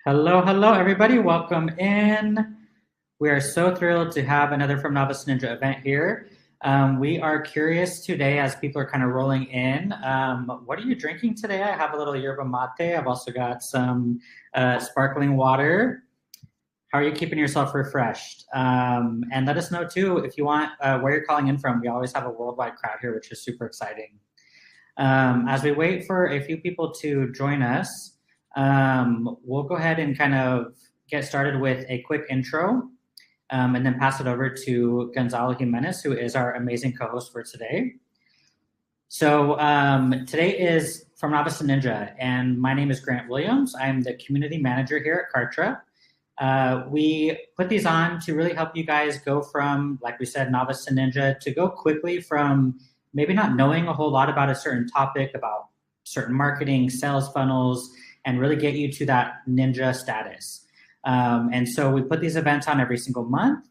Hello, hello, everybody. Welcome in. We are so thrilled to have another From Novice Ninja event here. We are curious today as people are kind of rolling in. What are you drinking today? I have a little yerba mate. I've also got some sparkling water. How are you keeping yourself refreshed? And let us know too if you want where you're calling in from. We always have a worldwide crowd here, which is super exciting. As we wait for a few people to join us, we'll go ahead and kind of get started with a quick intro and then pass it over to Gonzalo Jimenez, who is our amazing co host for today. So, today is From Novice to Ninja, and my name is Grant Williams. I'm the community manager here at Kartra. We put these on to really help you guys go from, like we said, novice to ninja, to go quickly from maybe not knowing a whole lot about a certain topic, about certain marketing, sales funnels, and really get you to that ninja status. And so we put these events on every single month.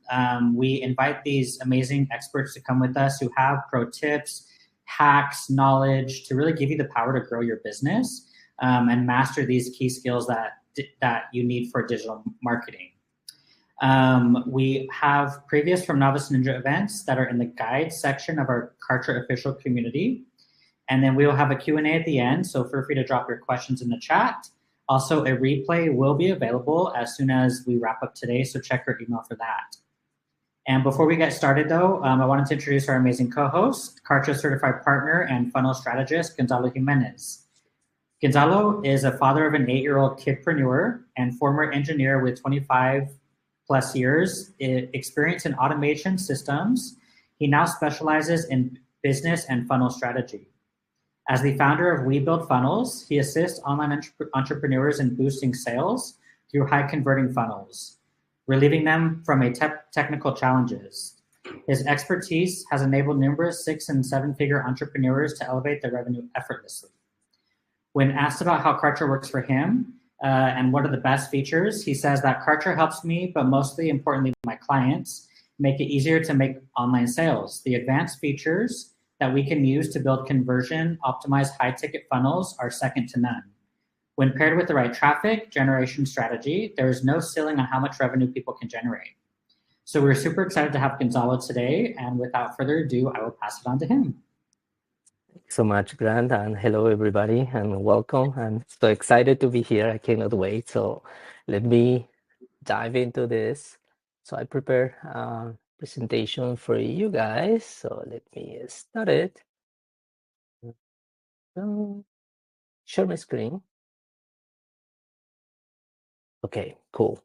We invite these amazing experts to come with us who have pro tips, hacks, knowledge to really give you the power to grow your business and master these key skills that you need for digital marketing. We have previous From Novice Ninja events that are in the guide section of our Kartra official community. And then we will have a Q&A at the end, so feel free to drop your questions in the chat. Also, a replay will be available as soon as we wrap up today, so check your email for that. And before we get started, though, I wanted to introduce our amazing co-host, Kartra certified partner and funnel strategist, Gonzalo Jimenez. Gonzalo is a father of an 8-year-old kidpreneur and former engineer with 25 plus years experience in automation systems. He now specializes in business and funnel strategy. As the founder of We Build Funnels, he assists online entrepreneurs in boosting sales through high converting funnels, relieving them from technical challenges. His expertise has enabled numerous 6- and 7-figure entrepreneurs to elevate their revenue effortlessly. When asked about how Kartra works for him and what are the best features, he says that Kartra helps me, but mostly importantly, my clients, make it easier to make online sales. The advanced features that we can use to build conversion, optimize high-ticket funnels are second to none. When paired with the right traffic generation strategy, there is no ceiling on how much revenue people can generate. So we're super excited to have Gonzalo today, and without further ado, I will pass it on to him. Thanks so much, Grant, and hello, everybody, and welcome. I'm so excited to be here. I cannot wait. So let me dive into this. So I prepared a presentation for you guys. So let me start it. Share my screen. Okay, cool.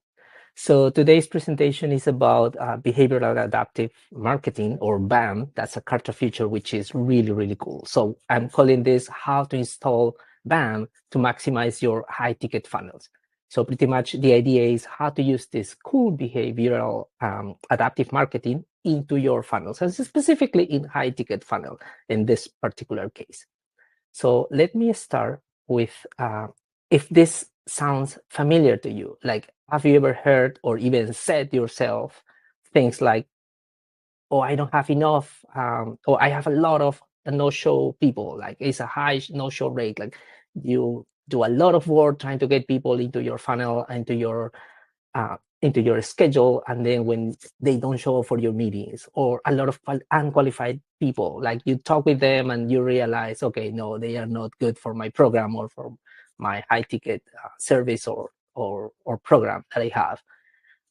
So today's presentation is about behavioral adaptive marketing, or BAM. That's a Kartra feature, which is really, really cool. So I'm calling this how to install BAM to maximize your high ticket funnels. So pretty much the idea is how to use this cool behavioral adaptive marketing into your funnels, and specifically in high ticket funnel in this particular case. So let me start with if this sounds familiar to you. Like, have you ever heard or even said yourself things like, oh, I don't have enough, or I have a lot of no-show people, like it's a high no-show rate. Like you do a lot of work trying to get people into your funnel, into your schedule, and then when they don't show up for your meetings, or a lot of unqualified people, like you talk with them and you realize, okay, no, they are not good for my program or for my high ticket service or program that I have.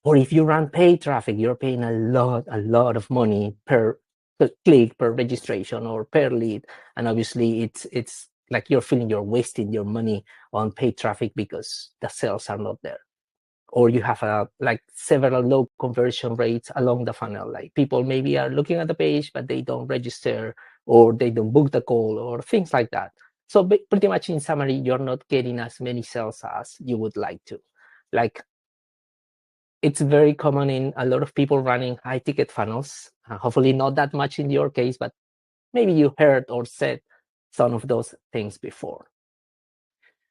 Or if you run paid traffic, you're paying a lot of money per click, per registration, or per lead, and obviously it's like you're feeling you're wasting your money on paid traffic because the sales are not there. Or you have like several low conversion rates along the funnel. Like people maybe are looking at the page, but they don't register, or they don't book the call, or things like that. So pretty much in summary, you're not getting as many sales as you would like to. Like, it's very common in a lot of people running high ticket funnels. Hopefully not that much in your case, but maybe you heard or said some of those things before.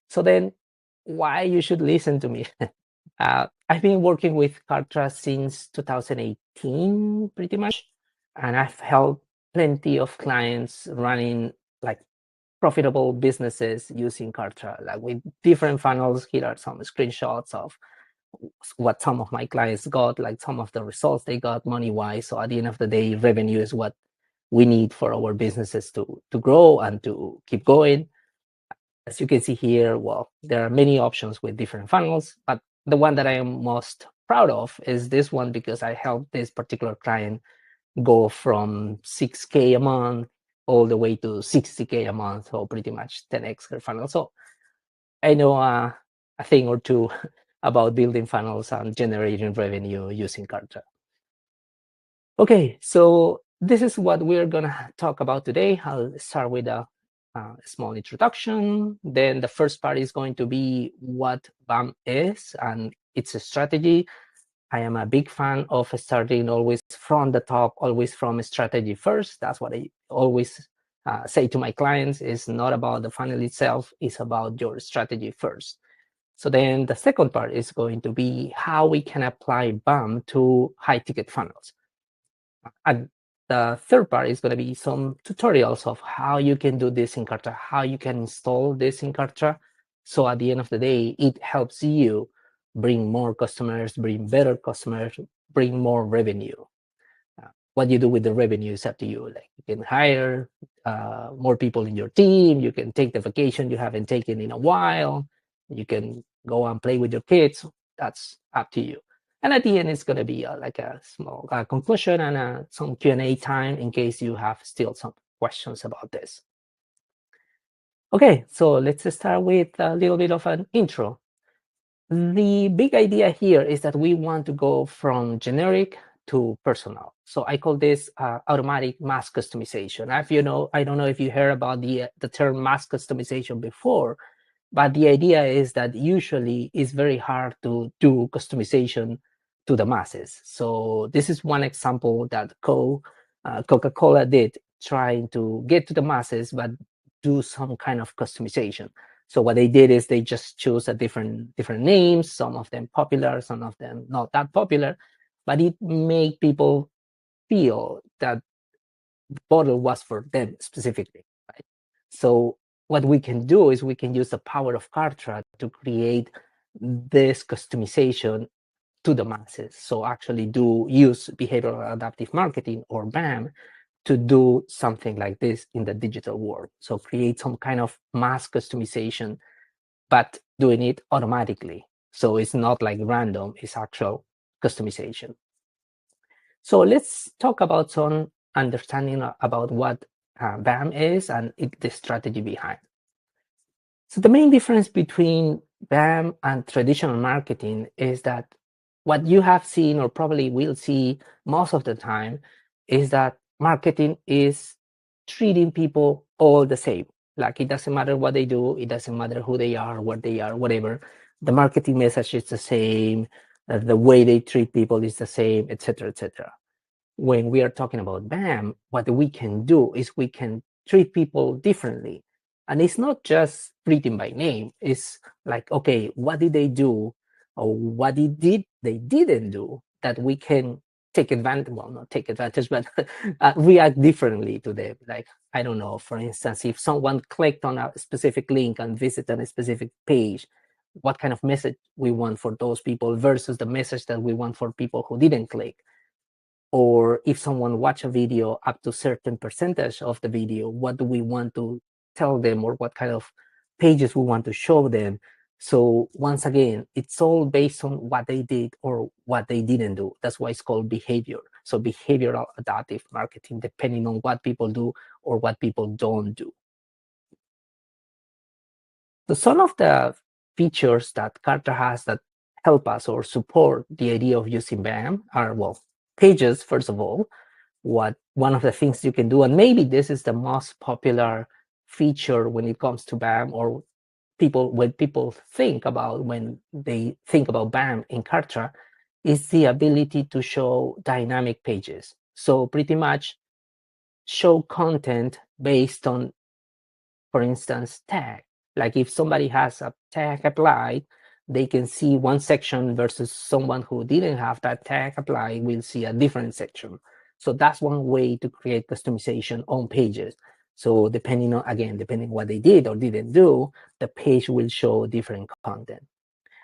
So then why you should listen to me? I've been working with Kartra since 2018, pretty much, and I've helped plenty of clients running like profitable businesses using Kartra, like with different funnels. Here are some screenshots of what some of my clients got, like some of the results they got money-wise. So at the end of the day, revenue is what we need for our businesses to grow and to keep going. As you can see here, well, there are many options with different funnels, but the one that I am most proud of is this one, because I helped this particular client go from 6K a month all the way to 60K a month, so pretty much 10x her funnel. So I know a thing or two about building funnels and generating revenue using Kartra. Okay, so this is what we're gonna talk about today. I'll start with a small introduction. Then the first part is going to be what BAM is and its a strategy. I am a big fan of starting always from the top, always from strategy first. That's what I always say to my clients. It's not about the funnel itself, it's about your strategy first. So then the second part is going to be how we can apply BAM to high ticket funnels. And the third part is going to be some tutorials of how you can do this in Kartra, how you can install this in Kartra. So at the end of the day, it helps you bring more customers, bring better customers, bring more revenue. What you do with the revenue is up to you. Like, you can hire more people in your team. You can take the vacation you haven't taken in a while. You can go and play with your kids. That's up to you. And at the end, it's going to be like a small conclusion and some Q&A time in case you have still some questions about this. Okay, so let's start with a little bit of an intro. The big idea here is that we want to go from generic to personal. So I call this automatic mass customization. I don't know if you heard about the term mass customization before, but the idea is that usually it's very hard to do customization to the masses. So this is one example that Coca-Cola did, trying to get to the masses, but do some kind of customization. So what they did is they just chose a different names, some of them popular, some of them not that popular, but it made people feel that the bottle was for them specifically, right? So what we can do is we can use the power of Kartra to create this customization to the masses. So actually use behavioral adaptive marketing, or BAM, to do something like this in the digital world. So create some kind of mass customization, but doing it automatically. So it's not like random, it's actual customization. So let's talk about some understanding about what BAM is and the strategy behind. So the main difference between BAM and traditional marketing is that what you have seen, or probably will see most of the time, is that marketing is treating people all the same. Like, it doesn't matter what they do, it doesn't matter who they are, what they are, whatever. The marketing message is the same, the way they treat people is the same, etc., etc. When we are talking about BAM, what we can do is we can treat people differently. And it's not just treating by name. It's like, okay, what did they do, or what they didn't do that we can take advantage, well, not take advantage, but react differently to them. Like, I don't know, for instance, if someone clicked on a specific link and visited a specific page, what kind of message we want for those people versus the message that we want for people who didn't click. Or if someone watch a video up to certain percentage of the video, what do we want to tell them, or what kind of pages we want to show them? So once again, it's all based on what they did or what they didn't do. That's why it's called behavior. So behavioral adaptive marketing, depending on what people do or what people don't do. So some of the features that Kartra has that help us or support the idea of using BAM are, well, pages, first of all. One of the things you can do, and maybe this is the most popular feature when it comes to BAM, or when people think about when they think about BAM in Kartra, is the ability to show dynamic pages. So pretty much show content based on, for instance, tag. Like, if somebody has a tag applied, they can see one section versus someone who didn't have that tag applied will see a different section. So that's one way to create customization on pages. So depending on what they did or didn't do, the page will show different content.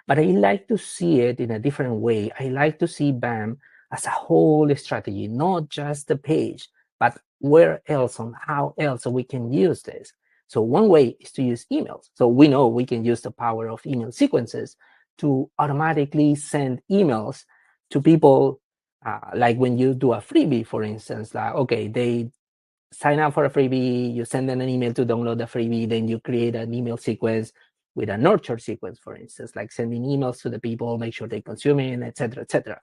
But I like to see it in a different way. I like to see BAM as a whole strategy, not just the page, but where else and how else we can use this. So one way is to use emails. So we know we can use the power of email sequences to automatically send emails to people, like when you do a freebie, for instance, like, okay, they sign up for a freebie, you send them an email to download the freebie, then you create an email sequence with a nurture sequence, for instance, like sending emails to the people, make sure they consume it, etc., etc.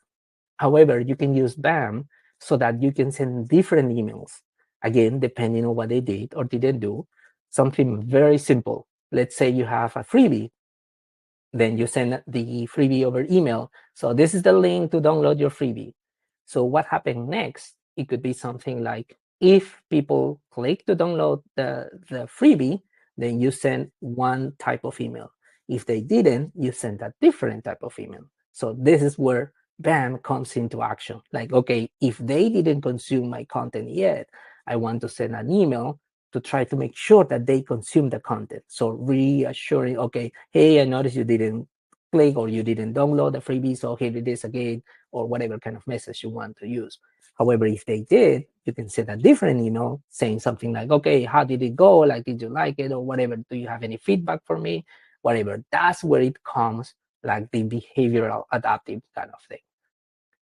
However, you can use BAM so that you can send different emails, again, depending on what they did or didn't do. Something very simple. Let's say you have a freebie, then you send the freebie over email. So this is the link to download your freebie. So what happened next? It could be something like, if people click to download the freebie, then you send one type of email. If they didn't, you send a different type of email. So this is where BAM comes into action. Like, okay, if they didn't consume my content yet, I want to send an email to try to make sure that they consume the content. So reassuring, okay, hey, I noticed you didn't click or you didn't download the freebie, so here it is again, or whatever kind of message you want to use. However, if they did, you can send a different email saying something like, okay, how did it go? Like, did you like it or whatever? Do you have any feedback for me? Whatever. That's where it comes, like the behavioral adaptive kind of thing.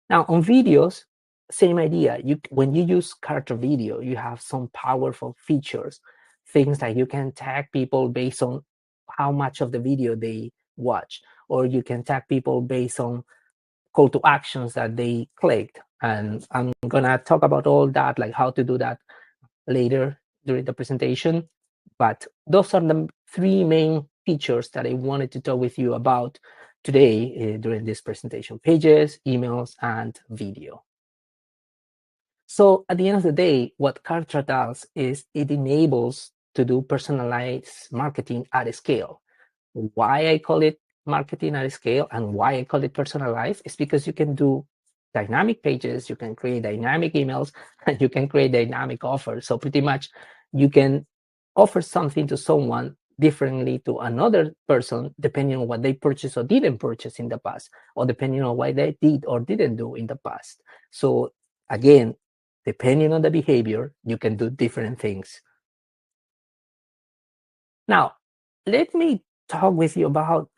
Now on videos, same idea. When you use Kartra Video, you have some powerful features, things like you can tag people based on how much of the video they watch, or you can tag people based on call to actions that they clicked. And I'm gonna talk about all that, like how to do that later during the presentation. But those are the three main features that I wanted to talk with you about today during this presentation: pages, emails, and video. So at the end of the day, what Kartra does is it enables to do personalized marketing at scale. Why I call it marketing at scale and why I call it personalized is because you can do dynamic pages, you can create dynamic emails, and you can create dynamic offers. So pretty much you can offer something to someone differently to another person depending on what they purchased or didn't purchase in the past, or depending on what they did or didn't do in the past. So again, depending on the behavior, you can do different things. Now, let me talk with you about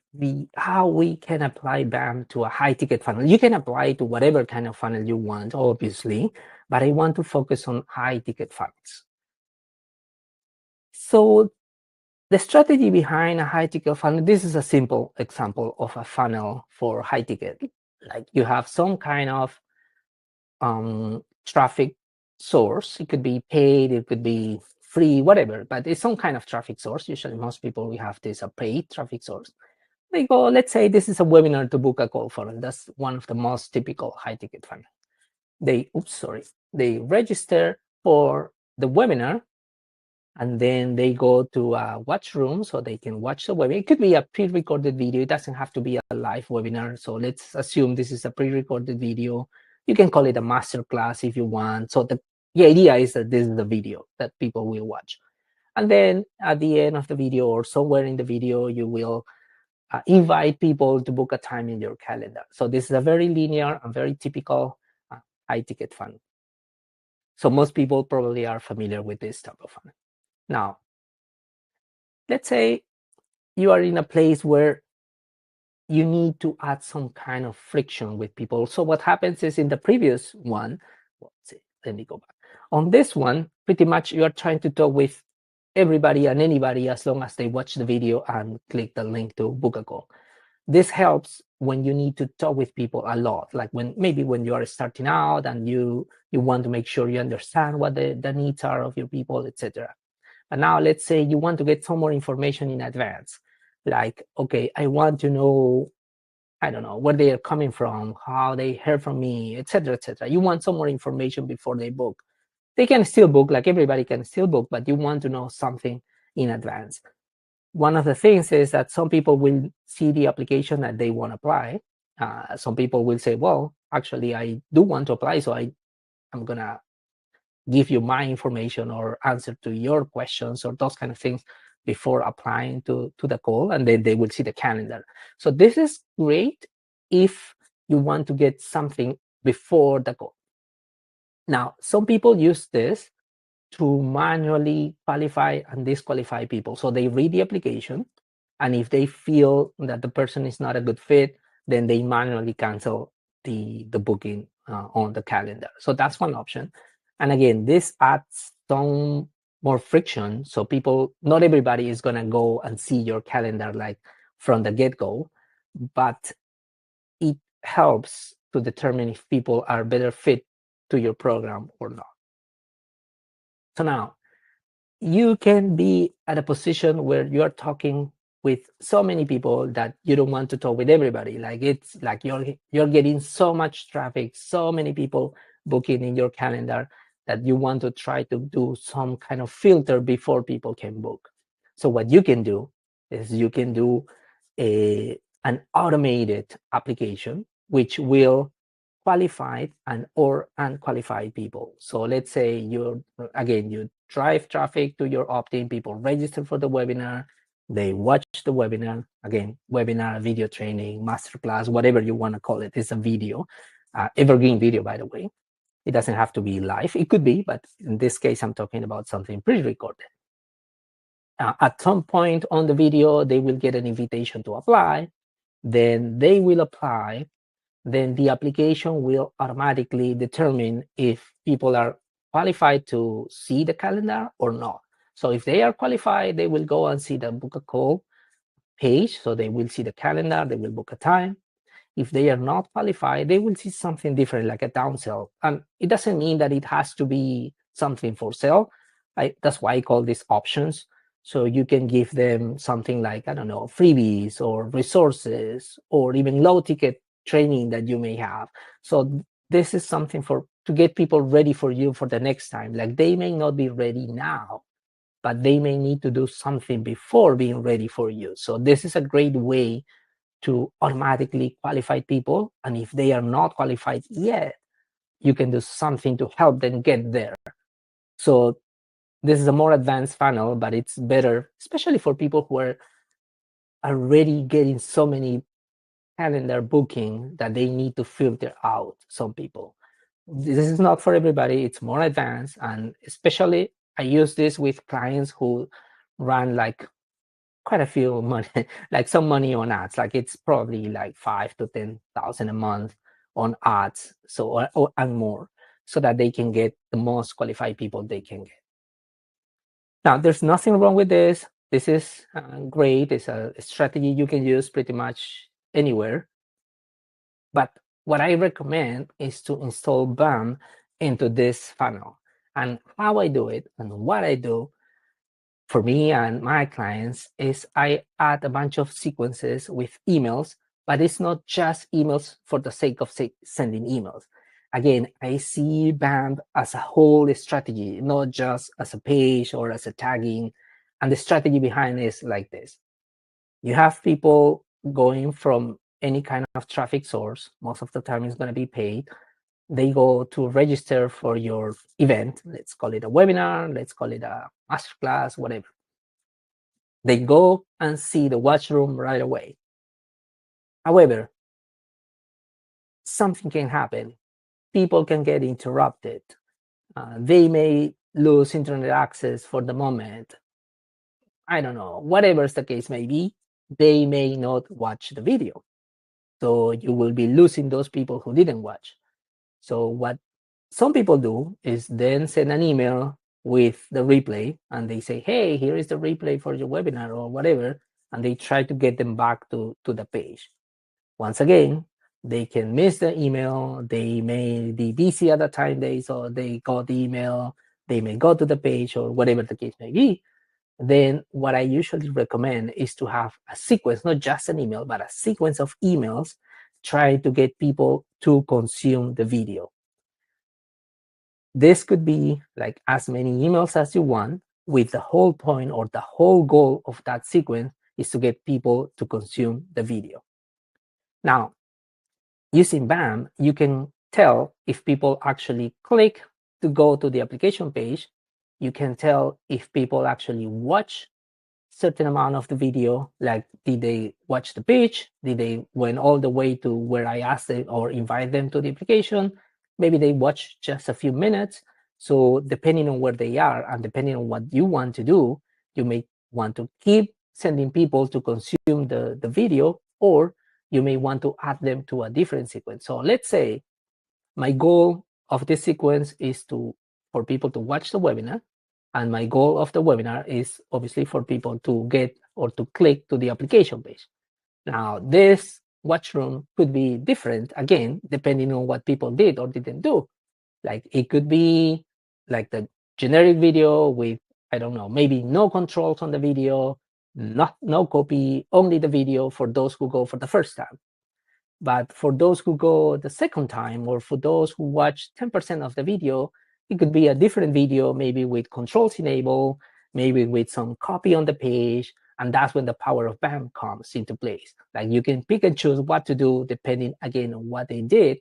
how we can apply BAM to a high ticket funnel. You can apply it to whatever kind of funnel you want, obviously, but I want to focus on high ticket funnels. So the strategy behind a high ticket funnel, this is a simple example of a funnel for high ticket. Like you have some kind of traffic source. It could be paid, it could be free, whatever, but it's some kind of traffic source. Usually most people, we have this a paid traffic source. They go, let's say this is a webinar to book a call funnel. That's one of the most typical high ticket funnel. They register for the webinar, and then they go to a watch room so they can watch the webinar. It could be a pre-recorded video. It doesn't have to be a live webinar. So let's assume this is a pre-recorded video. You can call it a master class if you want. So the idea is that this is the video that people will watch. And then at the end of the video or somewhere in the video, you will invite people to book a time in your calendar. So this is a very linear and very typical high ticket funnel. So most people probably are familiar with this type of funnel. Now, let's say you are in a place where you need to add some kind of friction with people. So what happens is in the previous one, let me go back. On this one, pretty much you are trying to talk with everybody and anybody as long as they watch the video and click the link to book a call. This helps when you need to talk with people a lot, like when you are starting out and you want to make sure you understand what the needs are of your people, etc. But now let's say you want to get some more information in advance, like, okay, I want to know, I don't know, where they are coming from, how they heard from me, etc., etc. You want some more information before they book. They can still book, like everybody can still book, but you want to know something in advance. One of the things is that some people will see the application that they want to apply. Some people will say, well, actually, I do want to apply, so I'm going to give you my information or answer to your questions or those kind of things before applying to the call, and then they will see the calendar. So this is great if you want to get something before the call. Now, some people use this to manually qualify and disqualify people. So they read the application, and if they feel that the person is not a good fit, then they manually cancel the booking on the calendar. So that's one option. And again, this adds some more friction. So people, not everybody is going to go and see your calendar like from the get-go, but it helps to determine if people are better fit to your program or not. So now, you can be at a position where you are talking with so many people that you don't want to talk with everybody. Like it's like you're getting so much traffic, so many people booking in your calendar that you want to try to do some kind of filter before people can book. So what you can do is you can do an automated application which will qualified and or unqualified people. So let's say you drive traffic to your opt-in, people register for the webinar, they watch the webinar, again, webinar, video training, masterclass, whatever you want to call it. It's a video, evergreen video, by the way. It doesn't have to be live. It could be, but in this case, I'm talking about something pre-recorded. At some point on the video, they will get an invitation to apply. Then they will apply. Then the application will automatically determine if people are qualified to see the calendar or not. So if they are qualified, they will go and see the book a call page. So they will see the calendar, they will book a time. If they are not qualified, they will see something different, like a downsell. And it doesn't mean that it has to be something for sale. That's why I call these options. So you can give them something like, I don't know, freebies or resources or even low ticket training that you may have. So this is something to get people ready for you for the next time. Like they may not be ready now, but they may need to do something before being ready for you. So this is a great way to automatically qualify people. And if they are not qualified yet, you can do something to help them get there. So this is a more advanced funnel, but it's better, especially for people who are already getting so many calendar booking that they need to filter out some people. This is not for everybody. It's more advanced. And especially I use this with clients who run like quite a few money, like some money on ads. Like it's probably like 5 to 10,000 a month on ads, so and more, so that they can get the most qualified people they can get. Now, there's nothing wrong with this. This is great. It's a strategy you can use pretty much anywhere. But what I recommend is to install BAM into this funnel. And how I do it and what I do for me and my clients is I add a bunch of sequences with emails, but it's not just emails for the sake of sending emails. Again, I see BAM as a whole strategy, not just as a page or as a tagging. And the strategy behind it is like this. You have people going from any kind of traffic source. Most of the time it's going to be paid. They go to register for your event. Let's call it a webinar. Let's call it a masterclass, whatever. They go and see the watch room right away. However, something can happen. People can get interrupted. They may lose internet access for the moment. I don't know, whatever the case may be, they may not watch the video. So you will be losing those people who didn't watch. So what some people do is then send an email with the replay and they say, hey, here is the replay for your webinar or whatever. And they try to get them back to the page. Once again, they can miss the email. They may be busy at the time they got the email. They may go to the page or whatever the case may be. Then what I usually recommend is to have a sequence, not just an email, but a sequence of emails trying to get people to consume the video. This could be like as many emails as you want, with the whole point or the whole goal of that sequence is to get people to consume the video. Now, using BAM, you can tell if people actually click to go to the application page, you can tell if people actually watch certain amount of the video, like did they watch the pitch, did they went all the way to where I asked them or invite them to the application, maybe they watch just a few minutes. So depending on where they are and depending on what you want to do, you may want to keep sending people to consume the video, or you may want to add them to a different sequence. So let's say my goal of this sequence is for people to watch the webinar, and my goal of the webinar is obviously for people to get or to click to the application page. Now, this watch room could be different, again, depending on what people did or didn't do. Like it could be like the generic video with, I don't know, maybe no controls on the video, no copy, only the video for those who go for the first time. But for those who go the second time, or for those who watch 10% of the video, it could be a different video, maybe with controls enabled, maybe with some copy on the page. And that's when the power of BAM comes into place. Like you can pick and choose what to do depending, again, on what they did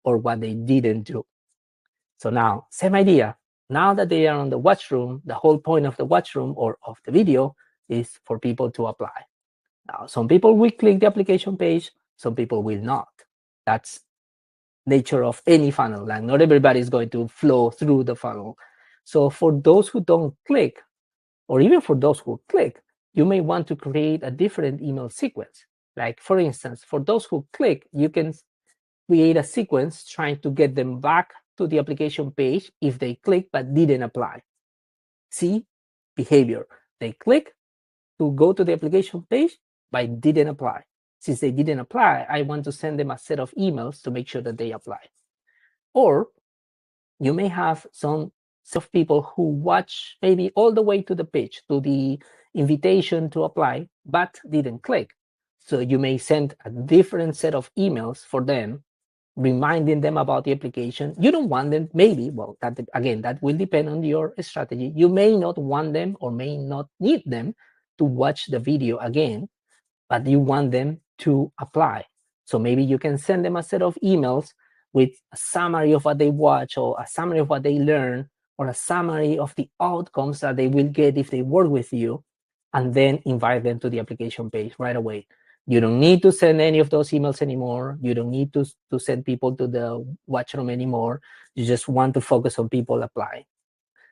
or what they didn't do. So now, same idea. Now that they are on the watch room, the whole point of the watch room or of the video is for people to apply. Now, some people will click the application page, some people will not. That's nature of any funnel. Like not everybody is going to flow through the funnel. So for those who don't click, or even for those who click, you may want to create a different email sequence. Like for instance, for those who click, you can create a sequence trying to get them back to the application page if they click but didn't apply. See, behavior. They click to go to the application page but didn't apply. Since they didn't apply, I want to send them a set of emails to make sure that they apply. Or you may have some set of people who watch maybe all the way to the page, to the invitation to apply, but didn't click. So you may send a different set of emails for them, reminding them about the application. You don't want them, maybe, well, that again, that will depend on your strategy. You may not want them or may not need them to watch the video again, but you want them to apply. So maybe you can send them a set of emails with a summary of what they watch, or a summary of what they learn, or a summary of the outcomes that they will get if they work with you, and then invite them to the application page right away. You don't need to send any of those emails anymore. You don't need to send people to the watch room anymore. You just want to focus on people applying.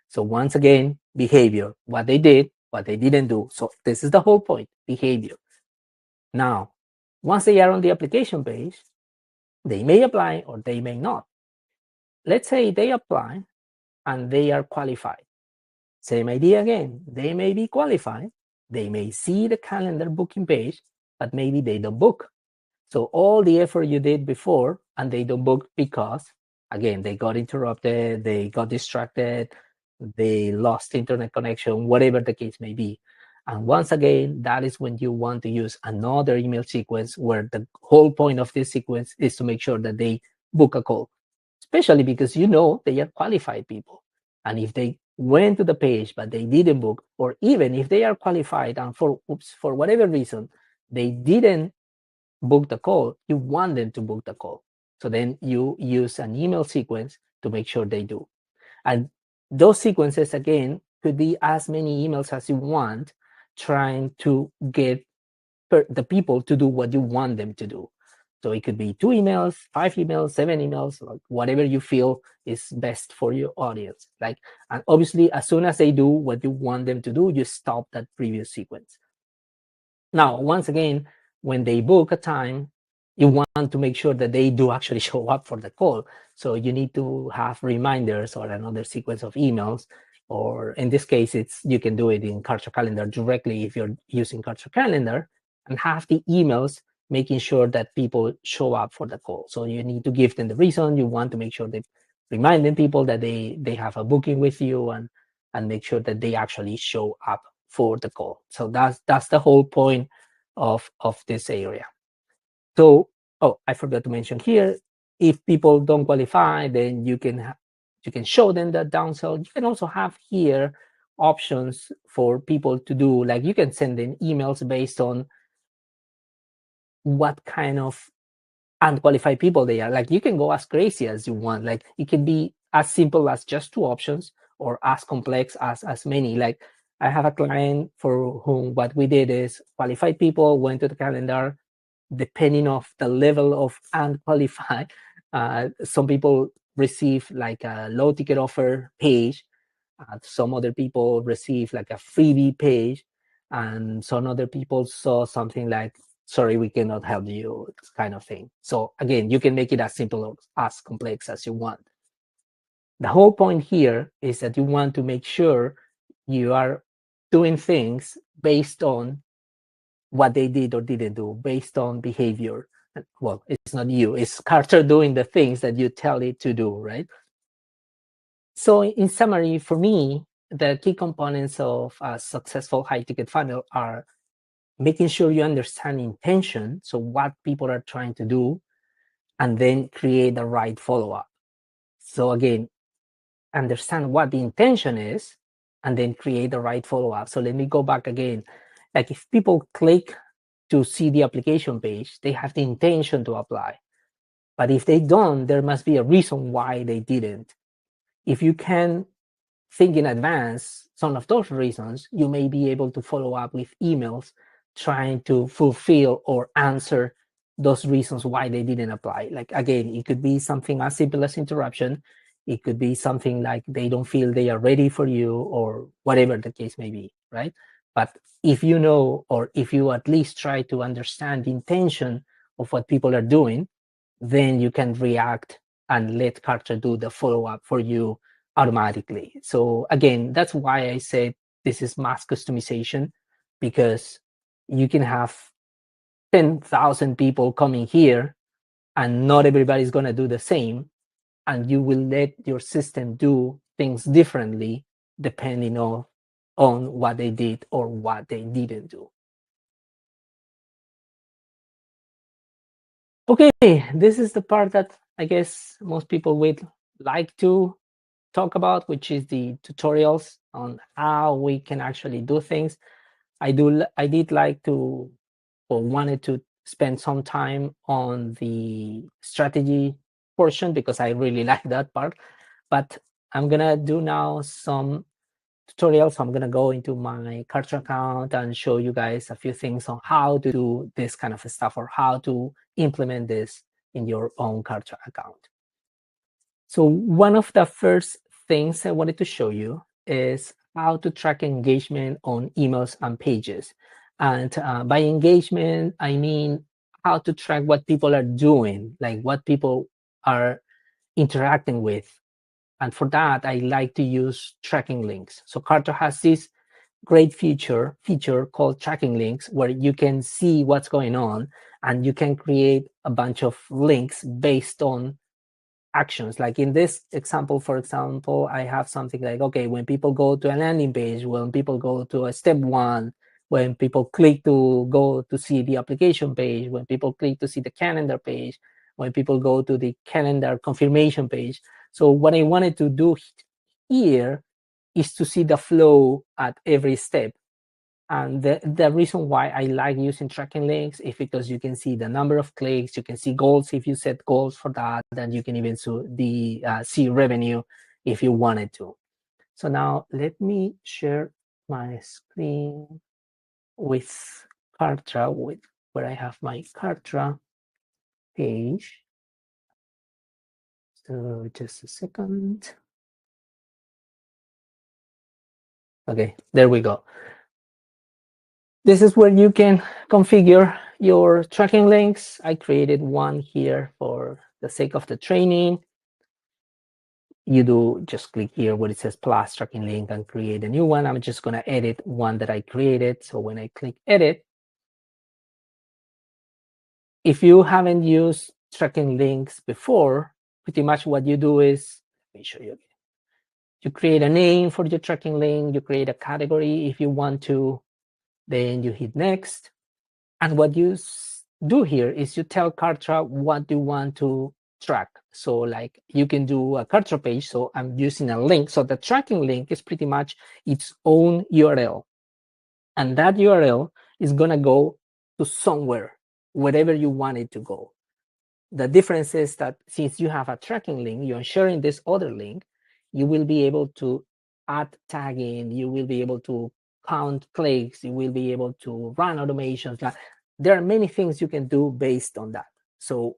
So once again, behavior, what they did, what they didn't do. So this is the whole point, behavior. Now, once they are on the application page, they may apply or they may not. Let's say they apply and they are qualified. Same idea again. They may be qualified. They may see the calendar booking page, but maybe they don't book. So all the effort you did before, and they don't book because, again, they got interrupted, they got distracted, they lost internet connection, whatever the case may be. And once again, that is when you want to use another email sequence, where the whole point of this sequence is to make sure that they book a call, especially because you know they are qualified people. And if they went to the page but they didn't book, or even if they are qualified and for whatever reason they didn't book the call, you want them to book the call. So then you use an email sequence to make sure they do. And those sequences, again, could be as many emails as you want, trying to get the people to do what you want them to do. So it could be 2 emails, 5 emails, 7 emails, like whatever you feel is best for your audience. Like, and obviously, as soon as they do what you want them to do, you stop that previous sequence. Now, once again, when they book a time, you want to make sure that they do actually show up for the call. So you need to have reminders or another sequence of emails, or in this case, you can do it in Kartra Calendar directly if you're using Kartra Calendar, and have the emails making sure that people show up for the call. So you need to give them the reason. You want to make sure that reminding people that they have a booking with you, and make sure that they actually show up for the call. So that's the whole point of this area. So, I forgot to mention here, if people don't qualify, then you can show them the downsell. You can also have here options for people to do, like you can send them emails based on what kind of unqualified people they are. Like you can go as crazy as you want. Like it can be as simple as just 2 options or as complex as many. Like I have a client for whom what we did is qualified people went to the calendar, depending of the level of unqualified. Some people receive like a low ticket offer page. Some other people receive like a freebie page, and some other people saw something like, sorry, we cannot help you, kind of thing. So again, you can make it as simple or as complex as you want. The whole point here is that you want to make sure you are doing things based on what they did or didn't do, based on behavior. Well, it's not you, it's Kartra doing the things that you tell it to do, right? So in summary, for me, the key components of a successful high-ticket funnel are making sure you understand intention, so what people are trying to do, and then create the right follow-up. So again, understand what the intention is, and then create the right follow-up. So let me go back again. Like if people click to see the application page, they have the intention to apply. But if they don't, there must be a reason why they didn't. If you can think in advance some of those reasons, you may be able to follow up with emails trying to fulfill or answer those reasons why they didn't apply. Like again, it could be something as simple as interruption. It could be something like they don't feel they are ready for you, or whatever the case may be, right? But if you know, or if you at least try to understand the intention of what people are doing, then you can react and let Kartra do the follow-up for you automatically. So again, that's why I said this is mass customization, because you can have 10,000 people coming here and not everybody's going to do the same. And you will let your system do things differently depending on what they did or what they didn't do. Okay, this is the part that I guess most people would like to talk about, which is the tutorials on how we can actually do things. I did like to, or wanted to spend some time on the strategy portion because I really like that part. But I'm gonna do now some tutorials. I'm gonna go into my Kartra account and show you guys a few things on how to do this kind of stuff, or how to implement this in your own Kartra account. So one of the first things I wanted to show you is how to track engagement on emails and pages. And by engagement, I mean how to track what people are doing, like what people are interacting with. And for that, I like to use tracking links. So Kartra has this great feature called tracking links, where you can see what's going on and you can create a bunch of links based on actions. Like in this example, for example, I have something like, okay, when people go to a landing page, when people go to a step 1, when people click to go to see the application page, when people click to see the calendar page, when people go to the calendar confirmation page. So what I wanted to do here is to see the flow at every step. And the reason why I like using tracking links is because you can see the number of clicks, you can see goals if you set goals for that, and you can even see revenue if you wanted to. So now let me share my screen with Kartra, where I have my Kartra page. So just a second. Okay, there we go. This is where you can configure your tracking links. I created one here for the sake of the training. You do just click here where it says plus tracking link and create a new one. I'm just going to edit one that I created. So when I click edit, if you haven't used tracking links before, pretty much what you do is, let me show you again. You create a name for your tracking link, you create a category if you want to, then you hit next. And what you do here is you tell Kartra what you want to track. So like you can do a Kartra page. So I'm using a link. So the tracking link is pretty much its own URL. And that URL is going to go to somewhere, wherever you want it to go. The difference is that since you have a tracking link, you're sharing this other link, you will be able to add tagging, you will be able to count clicks, you will be able to run automations. There are many things you can do based on that. So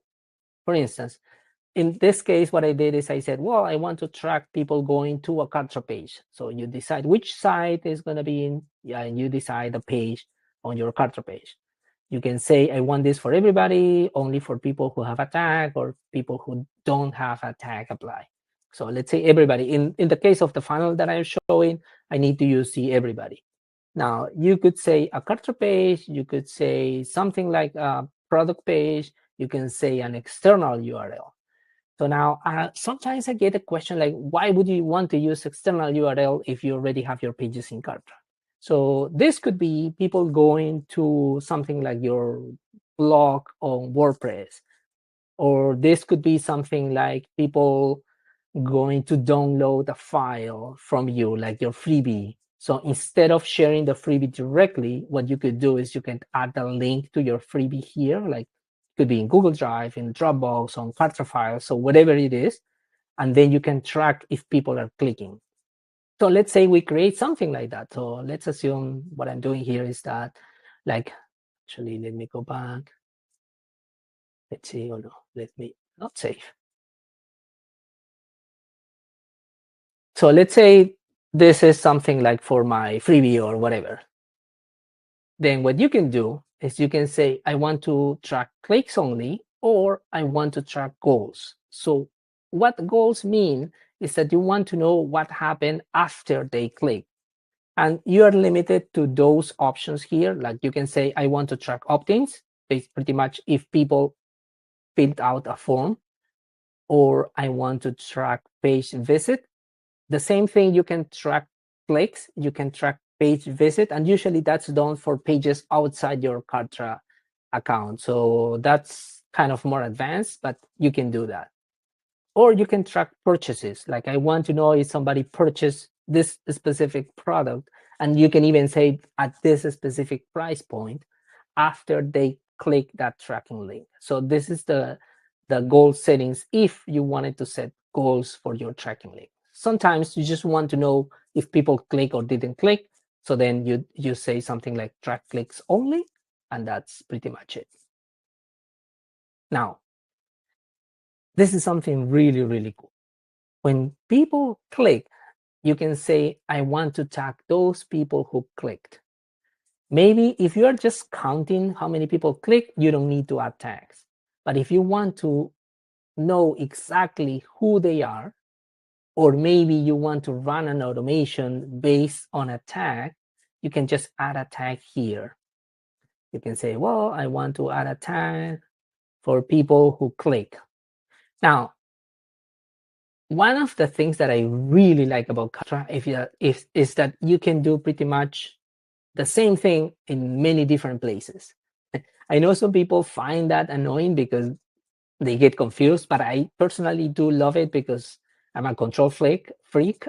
for instance, in this case, what I did is I said, well, I want to track people going to a Kartra page. So you decide which site is going to be in, and you decide the page on your Kartra page. You can say, I want this for everybody, only for people who have a tag or people who don't have a tag apply. So let's say everybody. In the case of the funnel that I'm showing, I need to use the everybody. Now, you could say a Kartra page, you could say something like a product page, you can say an external URL. So now, sometimes I get a question like, why would you want to use external URL if you already have your pages in Kartra? So this could be people going to something like your blog on WordPress, or this could be something like people going to download a file from you, like your freebie. So instead of sharing the freebie directly, what you could do is you can add a link to your freebie here, like could be in Google Drive, in Dropbox, on Kartra files, so whatever it is, and then you can track if people are clicking. So let's say we create something like that. So let's assume what I'm doing here is that, like, actually, let me go back. Let's see, oh no, let me not save. So let's say this is something like for my freebie or whatever. Then what you can do is you can say, I want to track clicks only, or I want to track goals. So what goals mean is that you want to know what happened after they click. And you are limited to those options here. Like you can say, I want to track opt-ins. It's pretty much if people filled out a form, or I want to track page visit. The same thing, you can track clicks, you can track page visit, and usually that's done for pages outside your Kartra account. So that's kind of more advanced, but you can do that. Or you can track purchases. Like I want to know if somebody purchased this specific product, and you can even say at this specific price point after they click that tracking link. So this is the goal settings if you wanted to set goals for your tracking link. Sometimes you just want to know if people click or didn't click. So then you say something like track clicks only, and that's pretty much it. Now, this is something really, really cool. When people click, you can say, I want to tag those people who clicked. Maybe if you are just counting how many people click, you don't need to add tags. But if you want to know exactly who they are, or maybe you want to run an automation based on a tag, you can just add a tag here. You can say, well, I want to add a tag for people who click. Now, one of the things that I really like about Kartra is that you can do pretty much the same thing in many different places. I know some people find that annoying because they get confused, but I personally do love it because I'm a control freak,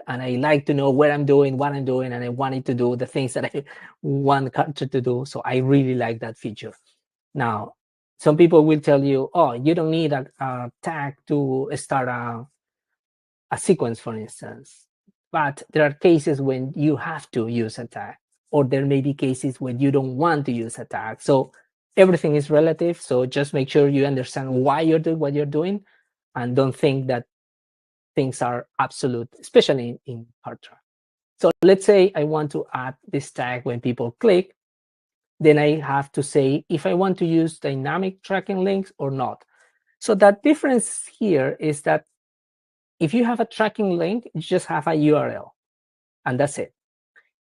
and I like to know where I'm doing, what I'm doing, and I want it to do the things that I want Kartra to do. So I really like that feature. Now, some people will tell you, oh, you don't need a tag to start a sequence, for instance. But there are cases when you have to use a tag, or there may be cases when you don't want to use a tag. So everything is relative. So just make sure you understand why you're doing what you're doing, and don't think that things are absolute, especially in Kartra. So let's say I want to add this tag when people click. Then I have to say if I want to use dynamic tracking links or not. So that difference here is that if you have a tracking link, you just have a URL, and that's it.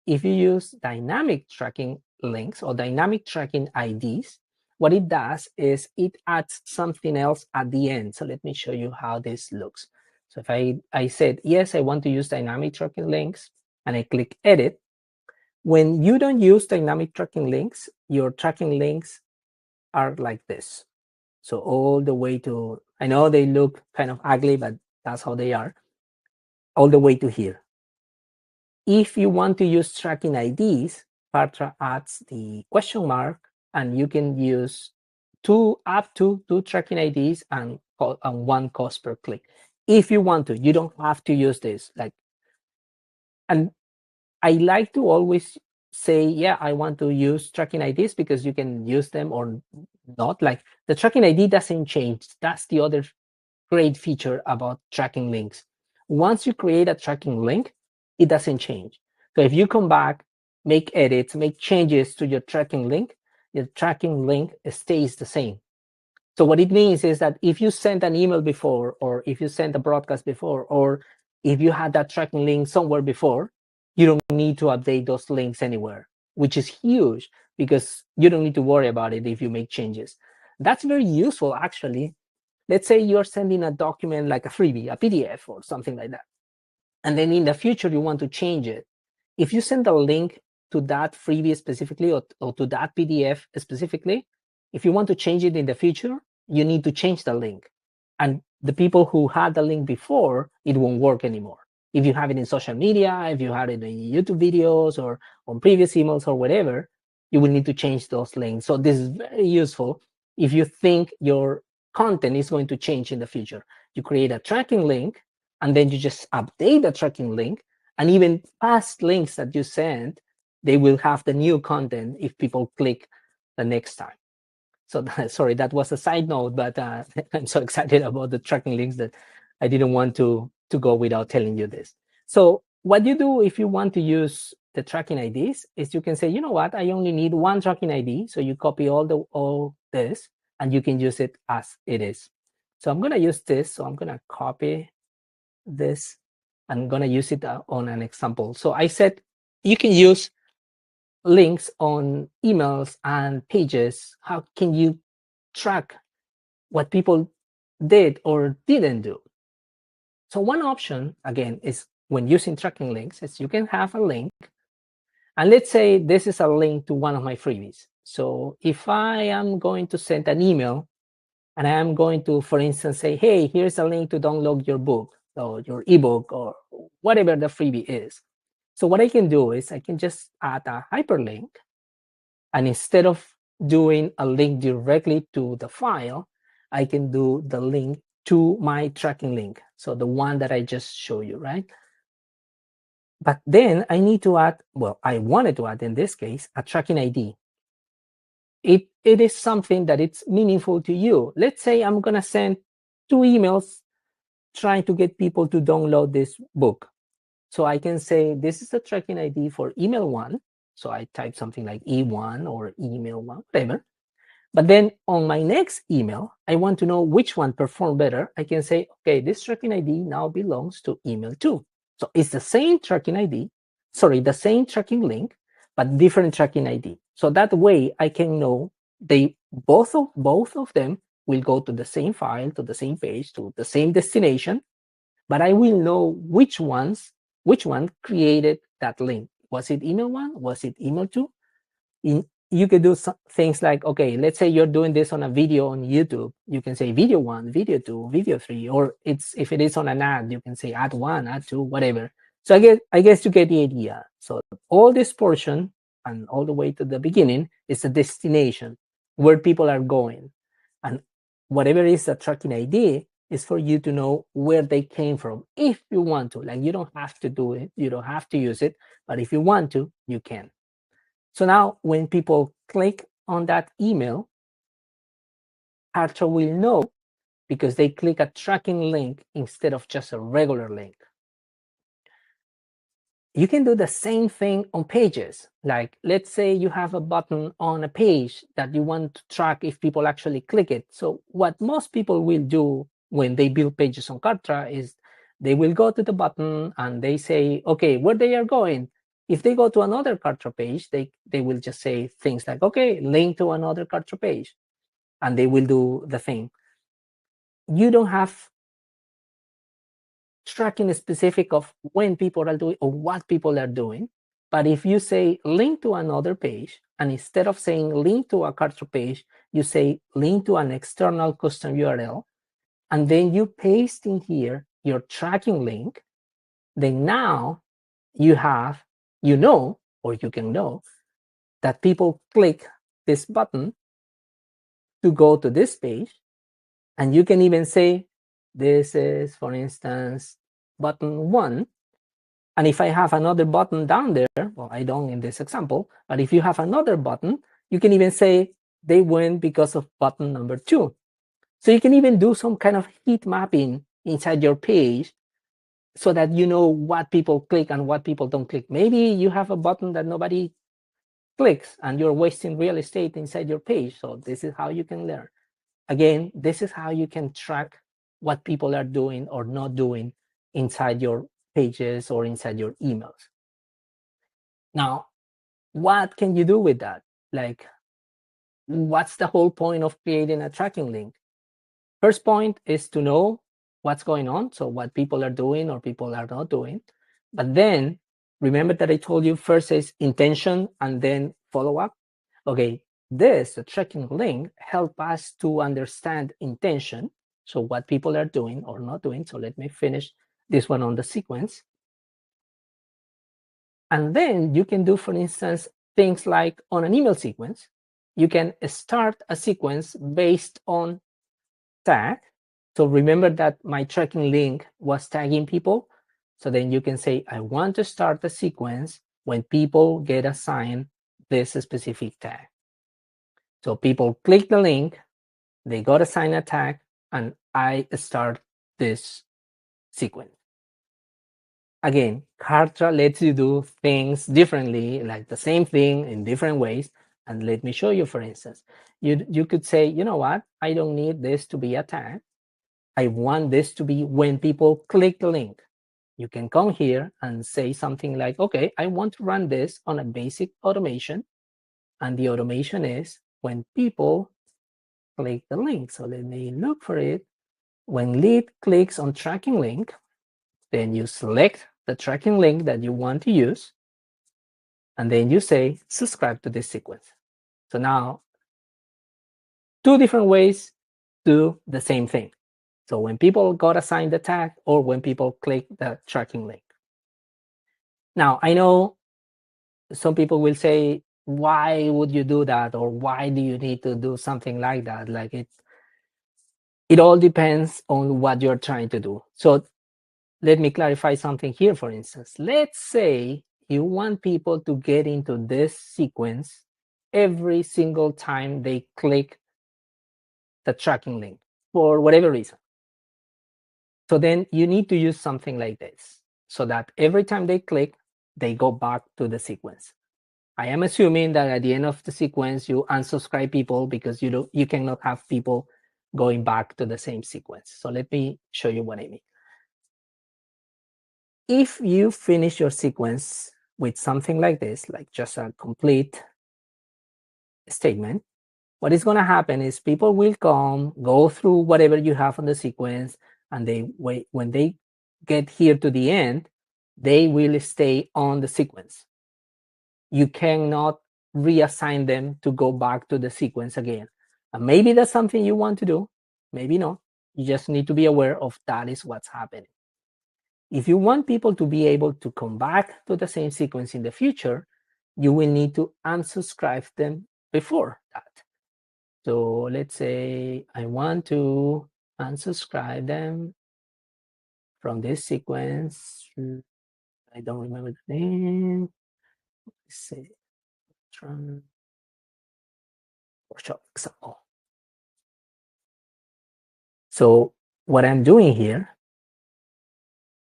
If you use dynamic tracking links or dynamic tracking IDs, what it does is it adds something else at the end. So let me show you how this looks. So if I said, yes, I want to use dynamic tracking links, and I click edit, when you don't use dynamic tracking links, your tracking links are like this. So all the way to, I know they look kind of ugly, but that's how they are, all the way to here. If you want to use tracking IDs, Kartra adds the question mark, and you can use up to two tracking IDs and one cost per click. If you want to, you don't have to use this. And I like to always say, yeah, I want to use tracking IDs because you can use them or not. Like the tracking ID doesn't change. That's the other great feature about tracking links. Once you create a tracking link, it doesn't change. So if you come back, make edits, make changes to your tracking link stays the same. So what it means is that if you sent an email before, or if you sent a broadcast before, or if you had that tracking link somewhere before, you don't need to update those links anywhere, which is huge because you don't need to worry about it if you make changes. That's very useful, actually. Let's say you're sending a document like a freebie, a PDF or something like that. And then in the future, you want to change it. If you send a link to that freebie specifically or to that PDF specifically, if you want to change it in the future, you need to change the link. And the people who had the link before, it won't work anymore. If you have it in social media, if you had it in YouTube videos or on previous emails or whatever, you will need to change those links. So this is very useful if you think your content is going to change in the future. You create a tracking link, and then you just update the tracking link, and even past links that you send, they will have the new content if people click the next time. So sorry, that was a side note, but I'm so excited about the tracking links that I didn't want to go without telling you this. So what you do if you want to use the tracking IDs is you can say, you know what, I only need one tracking ID. So you copy all this and you can use it as it is. So I'm going to use this. So I'm going to copy this. I'm going to use it on an example. So I said you can use links on emails and pages. How can you track what people did or didn't do? So one option, again, is when using tracking links, is you can have a link. And let's say this is a link to one of my freebies. So if I am going to send an email and I am going to, for instance, say, hey, here's a link to download your book or your ebook or whatever the freebie is. So what I can do is I can just add a hyperlink. And instead of doing a link directly to the file, I can do the link to my tracking link. So the one that I just showed you, right? But then I need to add, well, I wanted to add in this case, a tracking ID. It is something that it's meaningful to you. Let's say I'm going to send 2 emails trying to get people to download this book. So I can say this is the tracking ID for email 1. So I type something like E1 or email 1, whatever. But then on my next email, I want to know which one performed better. I can say, okay, this tracking ID now belongs to email 2. So it's the same tracking ID, the same tracking link, but different tracking ID. So that way I can know both of them will go to the same file, to the same page, to the same destination, but I will know which one created that link. Was it email 1? Was it email 2? You could do things like, okay, let's say you're doing this on a video on YouTube. You can say video 1, video 2, video 3, or if it is on an ad, you can say ad 1, ad 2, whatever. So I guess you get the idea. So all this portion and all the way to the beginning is a destination where people are going. And whatever is the tracking ID is for you to know where they came from if you want to. Like, you don't have to do it, you don't have to use it, but if you want to, you can. So now when people click on that email, Kartra will know because they click a tracking link instead of just a regular link. You can do the same thing on pages. Like, let's say you have a button on a page that you want to track if people actually click it. So what most people will do when they build pages on Kartra is they will go to the button and they say, okay, where they are going. If they go to another Kartra page, they will just say things like, okay, link to another Kartra page, and they will do the thing. You don't have tracking specific of when people are doing or what people are doing. But if you say link to another page, and instead of saying link to a Kartra page, you say link to an external custom URL, and then you paste in here your tracking link, then now you can know that people click this button to go to this page. And you can even say, this is, for instance, button 1. And if I have another button down there, well, I don't in this example, but if you have another button, you can even say they went because of button number 2. So you can even do some kind of heat mapping inside your page so that you know what people click and what people don't click. Maybe you have a button that nobody clicks and you're wasting real estate inside your page. So this is how you can learn. Again, this is how you can track what people are doing or not doing inside your pages or inside your emails. Now, what can you do with that? Like, what's the whole point of creating a tracking link? First point is to know what's going on, so what people are doing or people are not doing. But then remember that I told you first is intention and then follow up. Okay, the tracking link help us to understand intention, so what people are doing or not doing. So let me finish this one on the sequence. And then you can do, for instance, things like on an email sequence, you can start a sequence based on tag. So remember that my tracking link was tagging people. So then you can say, I want to start the sequence when people get assigned this specific tag. So people click the link, they got assigned a tag, and I start this sequence. Again, Kartra lets you do things differently, like the same thing in different ways. And let me show you, for instance, you could say, you know what, I don't need this to be a tag. I want this to be when people click the link. You can come here and say something like, okay, I want to run this on a basic automation. And the automation is when people click the link. So let me look for it. When lead clicks on tracking link, then you select the tracking link that you want to use. And then you say, subscribe to this sequence. So now, 2 different ways to do the same thing. So when people got assigned the tag or when people click the tracking link. Now, I know some people will say, why would you do that? Or why do you need to do something like that? Like it all depends on what you're trying to do. So let me clarify something here, for instance. Let's say you want people to get into this sequence every single time they click the tracking link for whatever reason. So then you need to use something like this so that every time they click, they go back to the sequence. I am assuming that at the end of the sequence, you unsubscribe people because you cannot have people going back to the same sequence. So let me show you what I mean. If you finish your sequence with something like this, like just a complete statement, what is going to happen is people will come, go through whatever you have on the sequence, and when they get here to the end, they will stay on the sequence. You cannot reassign them to go back to the sequence again. And maybe that's something you want to do, maybe not. You just need to be aware of that is what's happening. If you want people to be able to come back to the same sequence in the future, you will need to unsubscribe them before that. So let's say I want to unsubscribe them from this sequence. I don't remember the name. Let's say workshop example. So what I'm doing here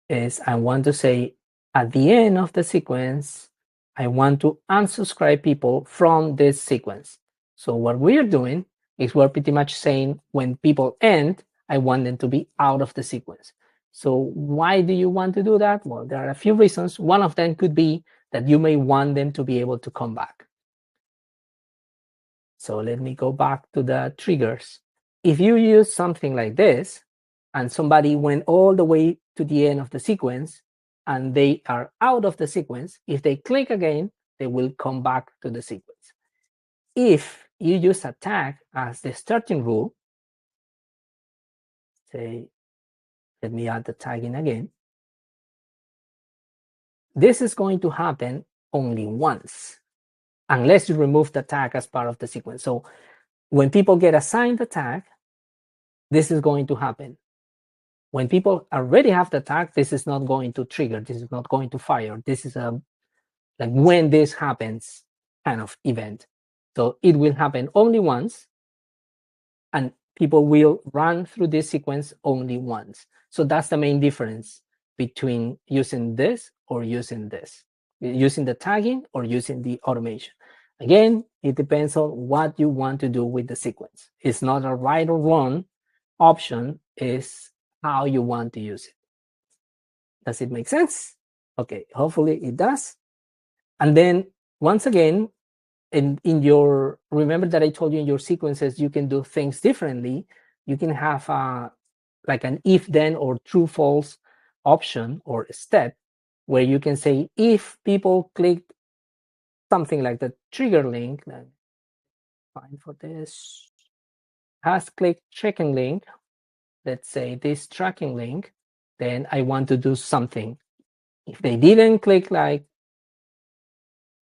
is I want to say at the end of the sequence, I want to unsubscribe people from this sequence. So what we're doing is we're pretty much saying when people end, I want them to be out of the sequence. So why do you want to do that? Well, there are a few reasons. One of them could be that you may want them to be able to come back. So let me go back to the triggers. If you use something like this, and somebody went all the way to the end of the sequence, and they are out of the sequence, if they click again, they will come back to the sequence. If you use a tag as the starting rule, say, let me add the tag in again, this is going to happen only once, unless you remove the tag as part of the sequence. So when people get assigned the tag, this is going to happen. When people already have the tag, this is not going to trigger. This is not going to fire. This is a like when this happens kind of event. So it will happen only once, and people will run through this sequence only once. So that's the main difference between using this or using this, using the tagging or using the automation. Again, it depends on what you want to do with the sequence. It's not a right or wrong option, is how you want to use it. Does it make sense? Okay, hopefully it does. And then once again, in your, remember that I told you in your sequences, you can do things differently. You can have like an if then or true false option or step where you can say, if people click something like the trigger link, fine for this, has clicked tracking link, let's say this tracking link, then I want to do something. If they didn't click like,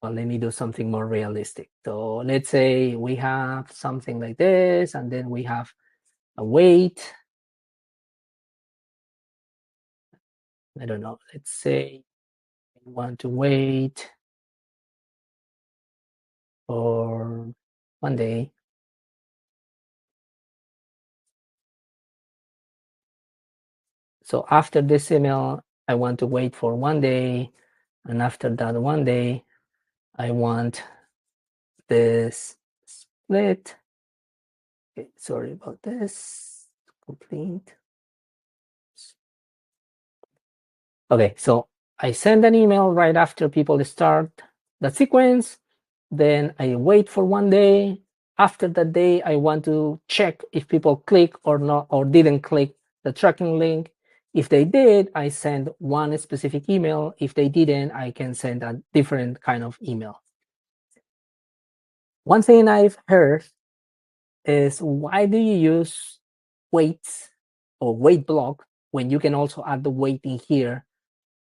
well, let me do something more realistic. So let's say we have something like this, and then we have a wait. I don't know. Let's say we want to wait for 1 day. So after this email, I want to wait for 1 day. And after that 1 day, I want this split. Okay, sorry about this. Complete. Okay, so I send an email right after people start the sequence. Then I wait for 1 day. After that day, I want to check if people click or not, or didn't click the tracking link. If they did, I send one specific email. If they didn't, I can send a different kind of email. One thing I've heard is, why do you use waits or wait block when you can also add the waiting here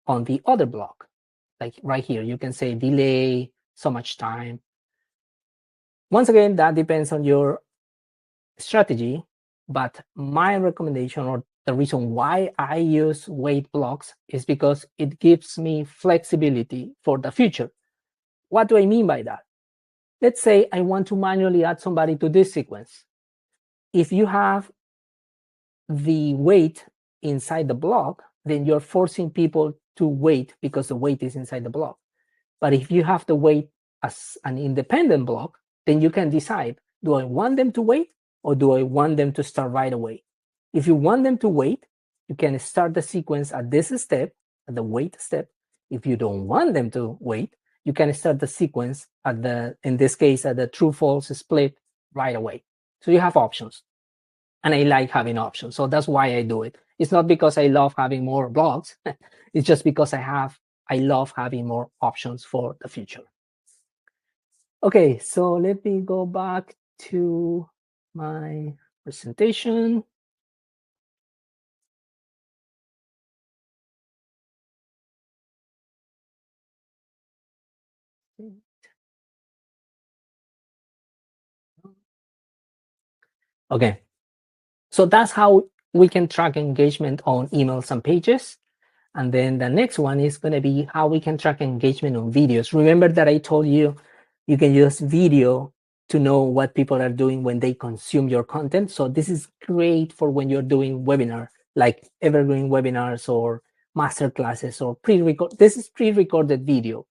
on the other block? Like right here, you can say delay so much time. Once again, that depends on your strategy, but my recommendation, or the reason why I use wait blocks, is because it gives me flexibility for the future. What do I mean by that? Let's say I want to manually add somebody to this sequence. If you have the wait inside the block, then you're forcing people to wait because the wait is inside the block. But if you have the wait as an independent block, then you can decide, do I want them to wait or do I want them to start right away? If you want them to wait, you can start the sequence at this step, at the wait step. If you don't want them to wait, you can start the sequence at the, in this case, at the true false split right away. So you have options. And I like having options. So that's why I do it. It's not because I love having more blocks. It's just because I love having more options for the future. Okay, so let me go back to my presentation. Okay, so that's how we can track engagement on emails and pages. And then the next one is going to be how we can track engagement on videos. Remember that I told you you can use video to know what people are doing when they consume your content. So this is great for when you're doing webinar, like evergreen webinars or master classes or pre-record. This is pre-recorded video,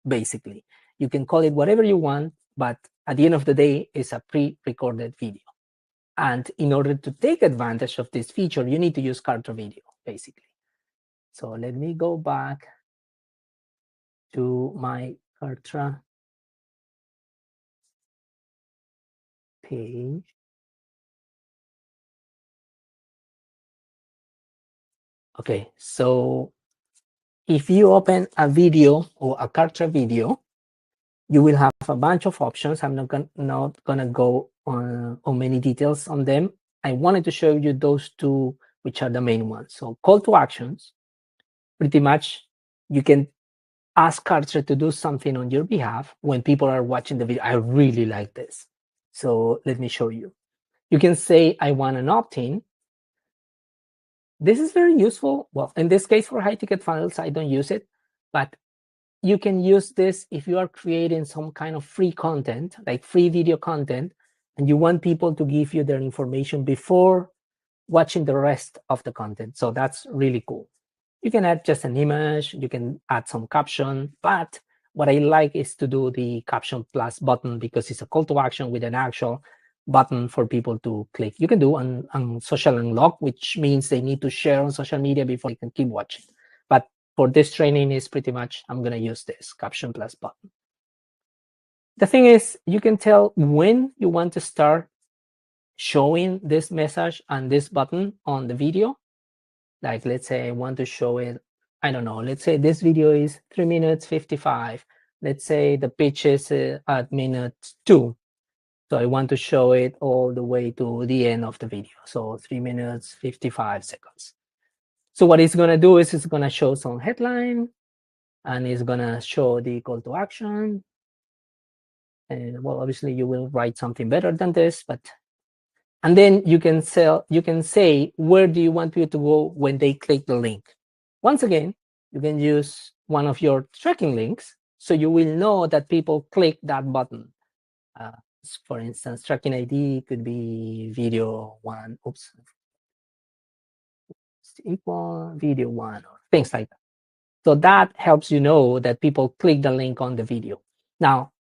basically. You can call it whatever you want, but at the end of the day, it's a pre-recorded video. And in order to take advantage of this feature, you need to use Kartra Video, basically. So let me go back to my Kartra page. Okay, so if you open a video or a Kartra video, you will have a bunch of options. I'm not gonna go on many details on them. I wanted to show you those two, which are the main ones. So call to actions, pretty much you can ask Kartra to do something on your behalf when people are watching the video. I really like this. So let me show you. You can say, I want an opt-in. This is very useful. Well, in this case, for high ticket funnels, I don't use it, but you can use this if you are creating some kind of free content, like free video content, and you want people to give you their information before watching the rest of the content. So that's really cool. You can add just an image, you can add some caption, but what I like is to do the caption plus button because it's a call to action with an actual button for people to click. You can do on social unlock, which means they need to share on social media before they can keep watching. But for this training is pretty much, I'm going to use this caption plus button. The thing is, you can tell when you want to start showing this message and this button on the video. Like, let's say I want to show it, I don't know, let's say this video is 3 minutes 55. Let's say the pitch is at minute 2. So I want to show it all the way to the end of the video. So 3 minutes 55 seconds. So what it's going to do is it's going to show some headline and it's going to show the call to action. And well, obviously you will write something better than this, but and then you can say where do you want people to go when they click the link. Once again, you can use one of your tracking links so you will know that people click that button. For instance, tracking ID could be video 1, equal video 1 or things like that. So that helps you know that people click the link on the video. Now,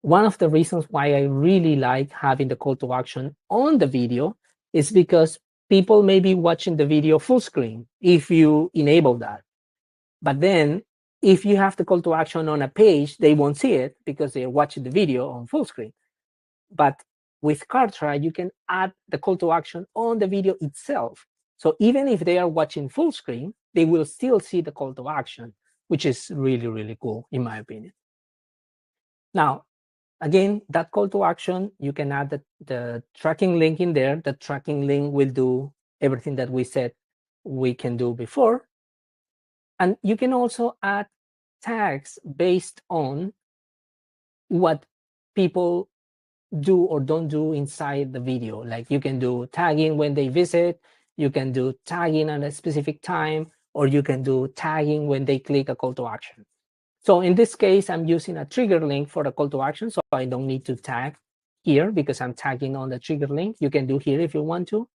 one of the reasons why I really like having the call to action on the video is because people may be watching the video full screen if you enable that. But then if you have the call to action on a page, they won't see it because they're watching the video on full screen. But with Kartra, you can add the call to action on the video itself. So even if they are watching full screen, they will still see the call to action, which is really, really cool, in my opinion. Now, again, that call to action, you can add the tracking link in there. The tracking link will do everything that we said we can do before. And you can also add tags based on what people do or don't do inside the video. Like you can do tagging when they visit, you can do tagging at a specific time, or you can do tagging when they click a call to action. So in this case, I'm using a trigger link for the call to action, so I don't need to tag here because I'm tagging on the trigger link. You can do here if you want to.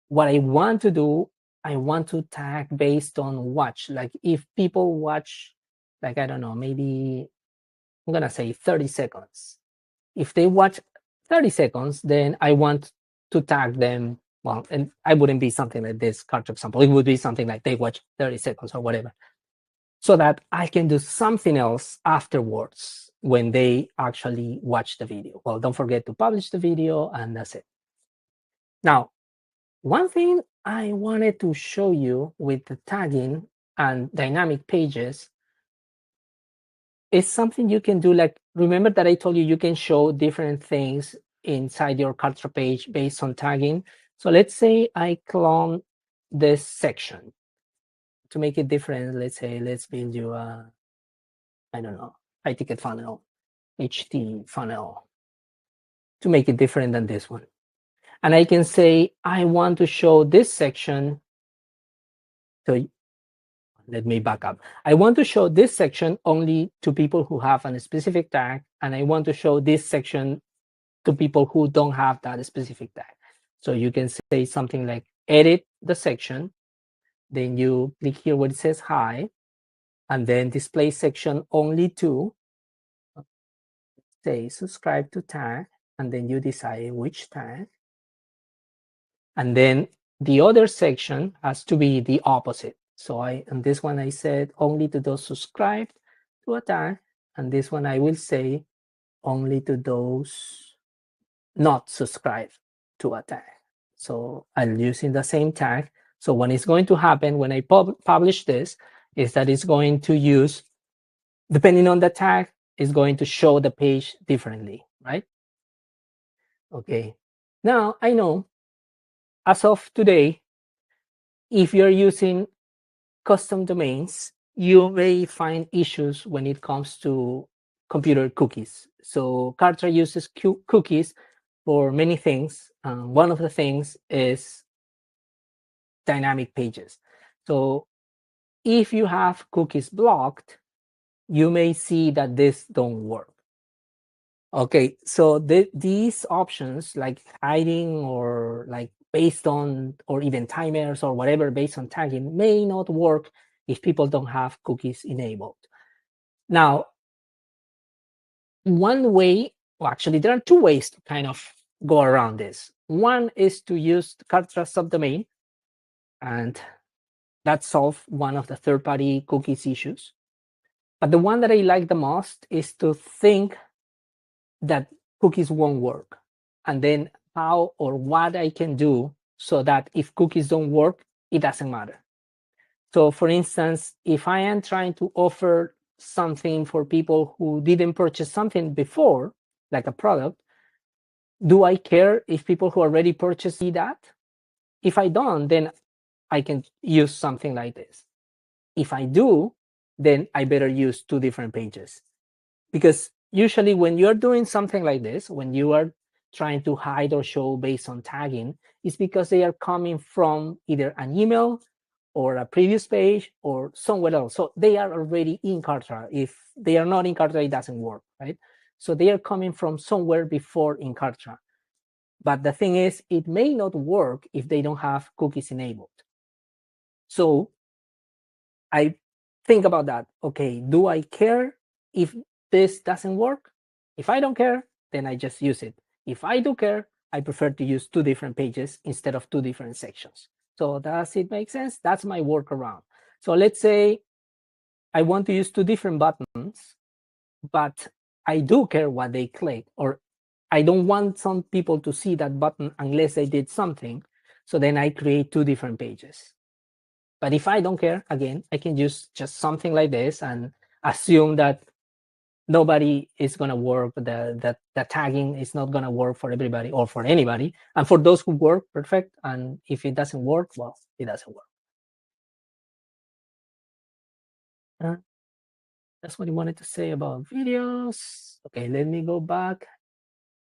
What I want to do, I want to tag based on watch. Like if people watch, like, I don't know, maybe I'm going to say 30 seconds. If they watch 30 seconds, then I want to tag them. Well, and I wouldn't be something like this Kartra example. It would be something like they watch 30 seconds or whatever, so that I can do something else afterwards when they actually watch the video. Well, don't forget to publish the video, and that's it. Now, one thing I wanted to show you with the tagging and dynamic pages is something you can do. Like, remember that I told you you can show different things inside your Kartra page based on tagging. So let's say I clone this section. To make it different, let's say, let's build you a, I don't know, high ticket funnel, HT funnel, to make it different than this one. And I can say, I want to show this section. So let me back up. I want to show this section only to people who have a specific tag, and I want to show this section to people who don't have that specific tag. So you can say something like edit the section, then you click here where it says hi, and then display section only to, say, subscribe to tag, and then you decide which tag. And then the other section has to be the opposite. So on this one, I said only to those subscribed to a tag. And this one, I will say only to those not subscribed to a tag. So I'm using the same tag. So what is going to happen when I publish this is that it's going to use, depending on the tag, is going to show the page differently, right? Okay. Now I know, as of today, if you're using custom domains, you may find issues when it comes to computer cookies. So Kartra uses cookies for many things. One of the things is dynamic pages. So if you have cookies blocked, you may see that this don't work. Okay, so these options like hiding or like based on, or even timers or whatever based on tagging may not work if people don't have cookies enabled. Now, one way, well, actually, there are two ways to kind of go around this. One is to use Kartra subdomain, and that solves one of the third-party cookies issues. But the one that I like the most is to think that cookies won't work, and then how or what I can do so that if cookies don't work, it doesn't matter. So for instance, if I am trying to offer something for people who didn't purchase something before, like a product, do I care if people who already purchased see that? If I don't, then I can use something like this. If I do, then I better use two different pages. Because usually when you're doing something like this, when you are trying to hide or show based on tagging, it's because they are coming from either an email or a previous page or somewhere else. So they are already in Kartra. If they are not in Kartra, it doesn't work, right? So they are coming from somewhere before in Kartra. But the thing is, it may not work if they don't have cookies enabled. So I think about that. Okay, do I care if this doesn't work? If I don't care, then I just use it. If I do care, I prefer to use two different pages instead of two different sections. So does it make sense? That's my workaround. So let's say I want to use two different buttons, but I do care what they click, or I don't want some people to see that button unless they did something. So then I create two different pages. But if I don't care, again, I can use just something like this and assume that nobody is going to work. The tagging is not going to work for everybody or for anybody. And for those who work, perfect. And if it doesn't work, well, it doesn't work. That's what I wanted to say about videos. Okay, let me go back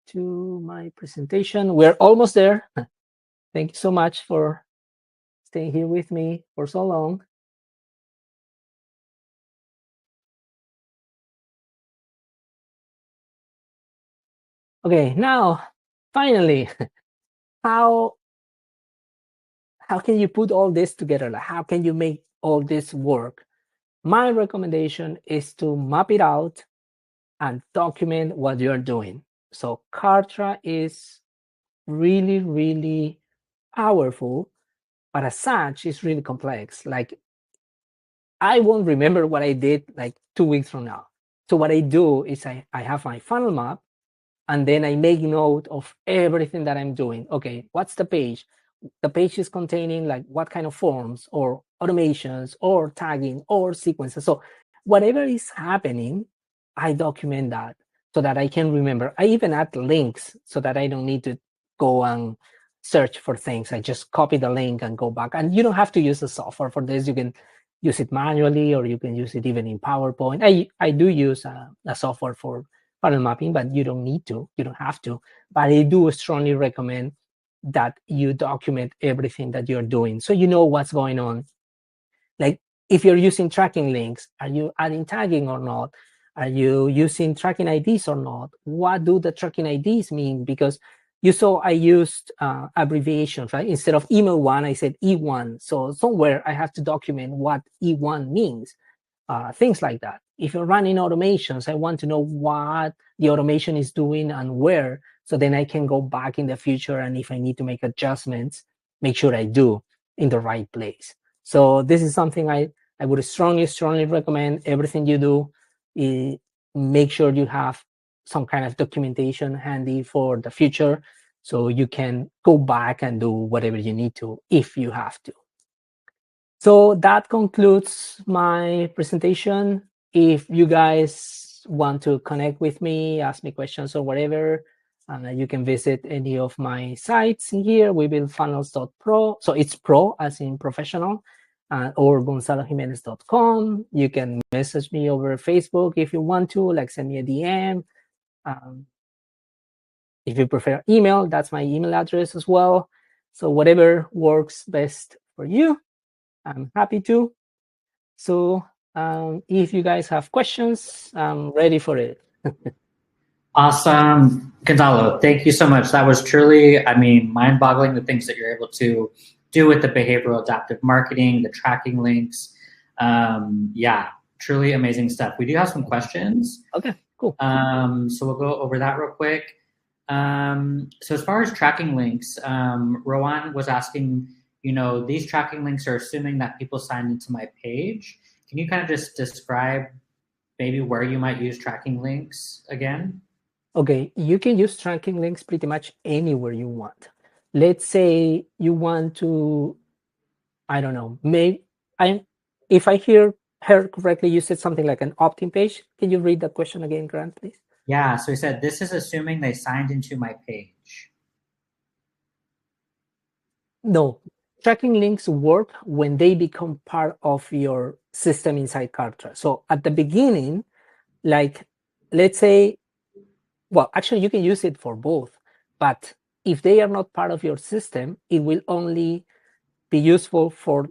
to my presentation. We're almost there. Thank you so much for staying here with me for so long. Okay, now, finally, how can you put all this together? Like, how can you make all this work? My recommendation is to map it out and document what you're doing. So Kartra is really, really powerful, but as such, it's really complex. Like, I won't remember what I did like 2 weeks from now. So what I do is I have my funnel map, and then I make note of everything that I'm doing. Okay, what's the page? The page is containing like what kind of forms or automations or tagging or sequences. So whatever is happening, I document that so that I can remember. I even add links so that I don't need to go and search for things. I just copy the link and go back. And you don't have to use the software for this. You can use it manually, or you can use it even in PowerPoint. I do use a software for funnel mapping, but you don't need to. You don't have to. But I do strongly recommend that you document everything that you're doing so you know what's going on. Like, if you're using tracking links, are you adding tagging or not? Are you using tracking IDs or not? What do the tracking IDs mean? Because you saw I used abbreviations, right? Instead of email one, I said E1. So somewhere I have to document what E1 means. Things like that. If you're running automations, I want to know what the automation is doing and where, so then I can go back in the future, and if I need to make adjustments, make sure I do in the right place. So this is something I would strongly recommend. Everything you do, make sure you have some kind of documentation handy for the future, so you can go back and do whatever you need to if you have to. So that concludes my presentation. If you guys want to connect with me, ask me questions or whatever, you can visit any of my sites in here, webuildfunnels.pro. So it's pro as in professional, or gonzalojimenez.com. You can message me over Facebook if you want to, like send me a DM. If you prefer email, that's my email address as well. So whatever works best for you, I'm happy to. So if you guys have questions, I'm ready for it. Awesome. Gonzalo, thank you so much. That was truly, mind-boggling, the things that you're able to do with the behavioral adaptive marketing, the tracking links. Yeah, truly amazing stuff. We do have some questions. Okay, cool. So we'll go over that real quick. So as far as tracking links, Rowan was asking, these tracking links are assuming that people signed into my page. Can you kind of just describe maybe where you might use tracking links again? Okay, you can use tracking links pretty much anywhere you want. Let's say you want to, I don't know, if I heard correctly, you said something like an opt-in page. Can you read that question again, Grant, please? Yeah, so he said, this is assuming they signed into my page. No, tracking links work when they become part of your system inside Kartra. So at the beginning, like, let's say, well, actually you can use it for both, but if they are not part of your system, it will only be useful for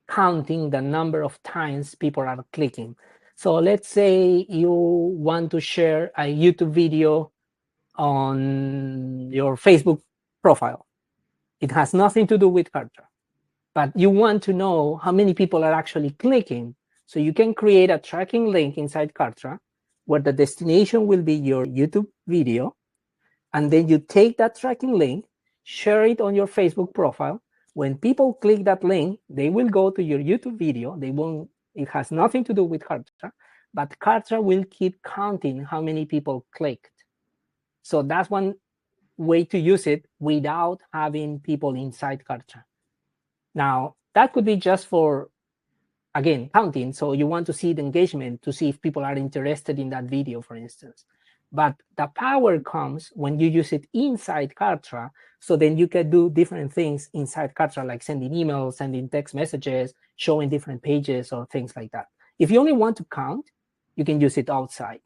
counting the number of times people are clicking. So let's say you want to share a YouTube video on your Facebook profile. It has nothing to do with Kartra, but you want to know how many people are actually clicking. So you can create a tracking link inside Kartra where the destination will be your YouTube video. And then you take that tracking link, share it on your Facebook profile. When people click that link, they will go to your YouTube video. It has nothing to do with Kartra, but Kartra will keep counting how many people clicked. So that's one way to use it without having people inside Kartra. Now, that could be just for, again, counting. So you want to see the engagement to see if people are interested in that video, for instance. But the power comes when you use it inside Kartra. So then you can do different things inside Kartra, like sending emails, sending text messages, showing different pages or things like that. If you only want to count, you can use it outside.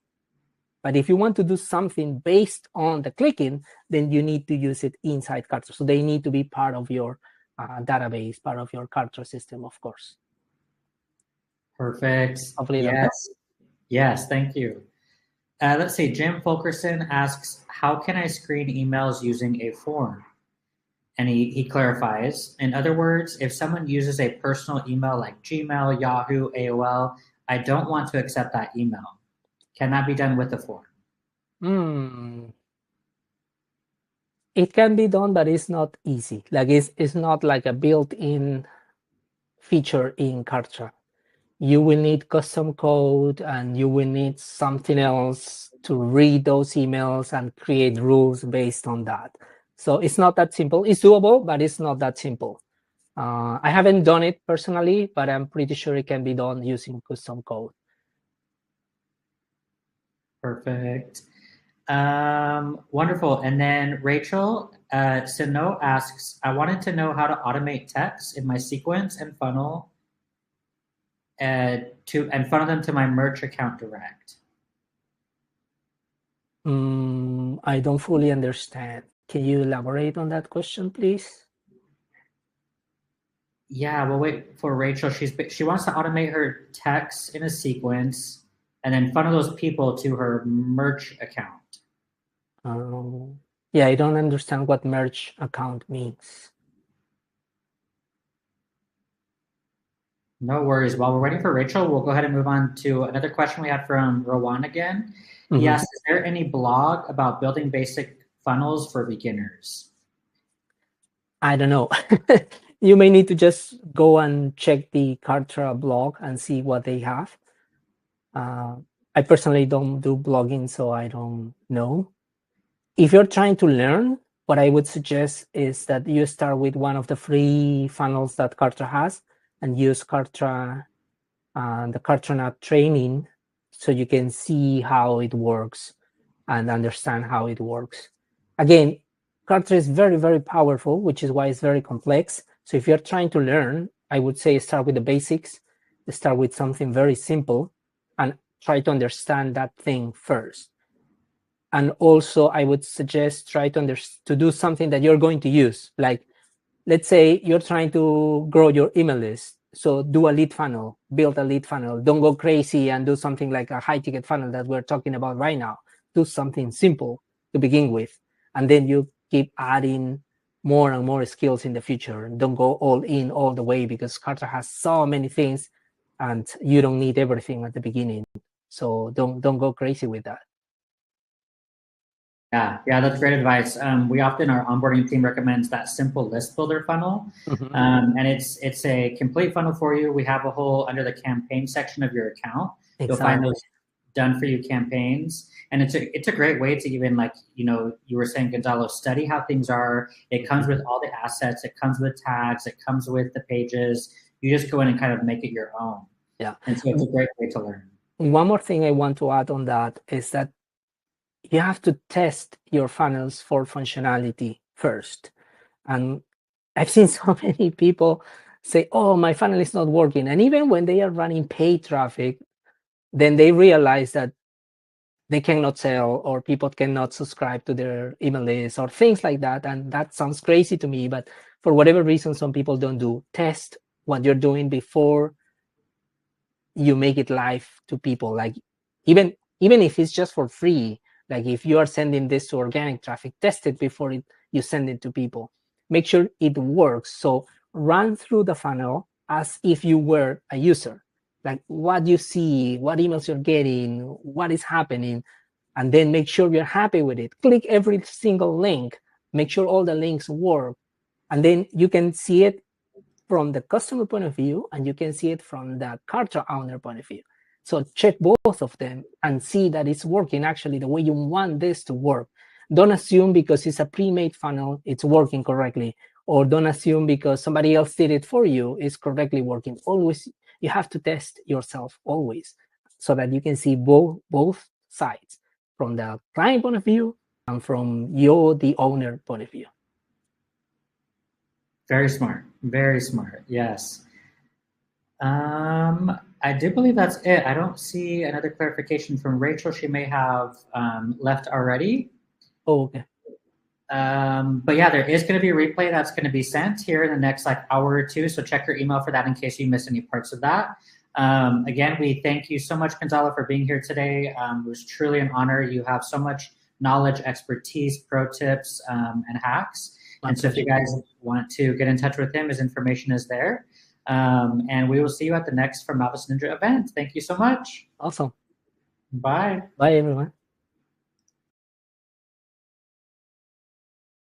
But if you want to do something based on the clicking, then you need to use it inside Kartra. So they need to be part of your database, part of your Kartra system, of course. Perfect. Hopefully yes. Yes, thank you. Let's see, Jim Fulkerson asks, how can I screen emails using a form? And he clarifies, in other words, if someone uses a personal email like Gmail, Yahoo, AOL, I don't want to accept that email. Can that be done with the form? It can be done, but it's not easy. Like it's not like a built-in feature in Kartra. You will need custom code and you will need something else to read those emails and create rules based on that. So it's not that simple. It's doable, but it's not that simple. I haven't done it personally, but I'm pretty sure it can be done using custom code. Perfect. Wonderful. And then Rachel Sino asks, I wanted to know how to automate text in my sequence and funnel funnel them to my merch account direct. I don't fully understand. Can you elaborate on that question, please? Yeah, we'll wait for Rachel. She wants to automate her text in a sequence and then funnel those people to her merch account. Yeah, I don't understand what merch account means. No worries. While we're waiting for Rachel, we'll go ahead and move on to another question we had from Rowan again. He asked, is there any blog about building basic funnels for beginners? I don't know. You may need to just go and check the Kartra blog and see what they have. I personally don't do blogging, so I don't know. If you're trying to learn, what I would suggest is that you start with one of the free funnels that Kartra has and use Kartra, the Kartra training, so you can see how it works and understand how it works. Again, Kartra is very, very powerful, which is why it's very complex. So if you're trying to learn, I would say start with the basics, start with something very simple and try to understand that thing first. And also, I would suggest try to do something that you're going to use. Like, let's say you're trying to grow your email list. So do a lead funnel, build a lead funnel. Don't go crazy and do something like a high ticket funnel that we're talking about right now. Do something simple to begin with. And then you keep adding more and more skills in the future. Don't go all in all the way, because Kartra has so many things and you don't need everything at the beginning. So don't go crazy with that. Yeah, that's great advice. We often, our onboarding team recommends that simple list builder funnel. And it's a complete funnel for you. We have a whole, under the campaign section of your account, you'll find those done for you campaigns. And it's a great way to even, like, you were saying, Gonzalo, study how things are. It comes with all the assets. It comes with tags. It comes with the pages. You just go in and kind of make it your own. Yeah. And so it's a great way to learn. One more thing I want to add on that is that you have to test your funnels for functionality first. And I've seen so many people say, oh, my funnel is not working. And even when they are running paid traffic, then they realize that they cannot sell, or people cannot subscribe to their email list, or things like that. And that sounds crazy to me, but for whatever reason, some people don't do. Test what you're doing before you make it live to people. Like, even if it's just for free, like if you are sending this to organic traffic, test it before you send it to people. Make sure it works. So run through the funnel as if you were a user. Like, what you see, what emails you're getting, what is happening, and then make sure you're happy with it. Click every single link. Make sure all the links work. And then you can see it from the customer point of view, and you can see it from the Kartra owner point of view. So check both of them and see that it's working actually the way you want this to work. Don't assume because it's a pre-made funnel, it's working correctly. Or don't assume because somebody else did it for you, it's correctly working. Always, you have to test yourself always, so that you can see both sides, from the client point of view and from the owner point of view. Very smart. Very smart. Yes. I do believe that's it. I don't see another clarification from Rachel. She may have left already. Oh, okay. But yeah, there is going to be a replay that's going to be sent here in the next hour or two. So check your email for that in case you missed any parts of that. Again, we thank you so much, Gonzalo, for being here today. It was truly an honor. You have so much knowledge, expertise, pro tips, and hacks. And so if you guys want to get in touch with him, his information is there. And we will see you at the next From Novice Ninja event. Thank you so much. Awesome. Bye. Bye, everyone.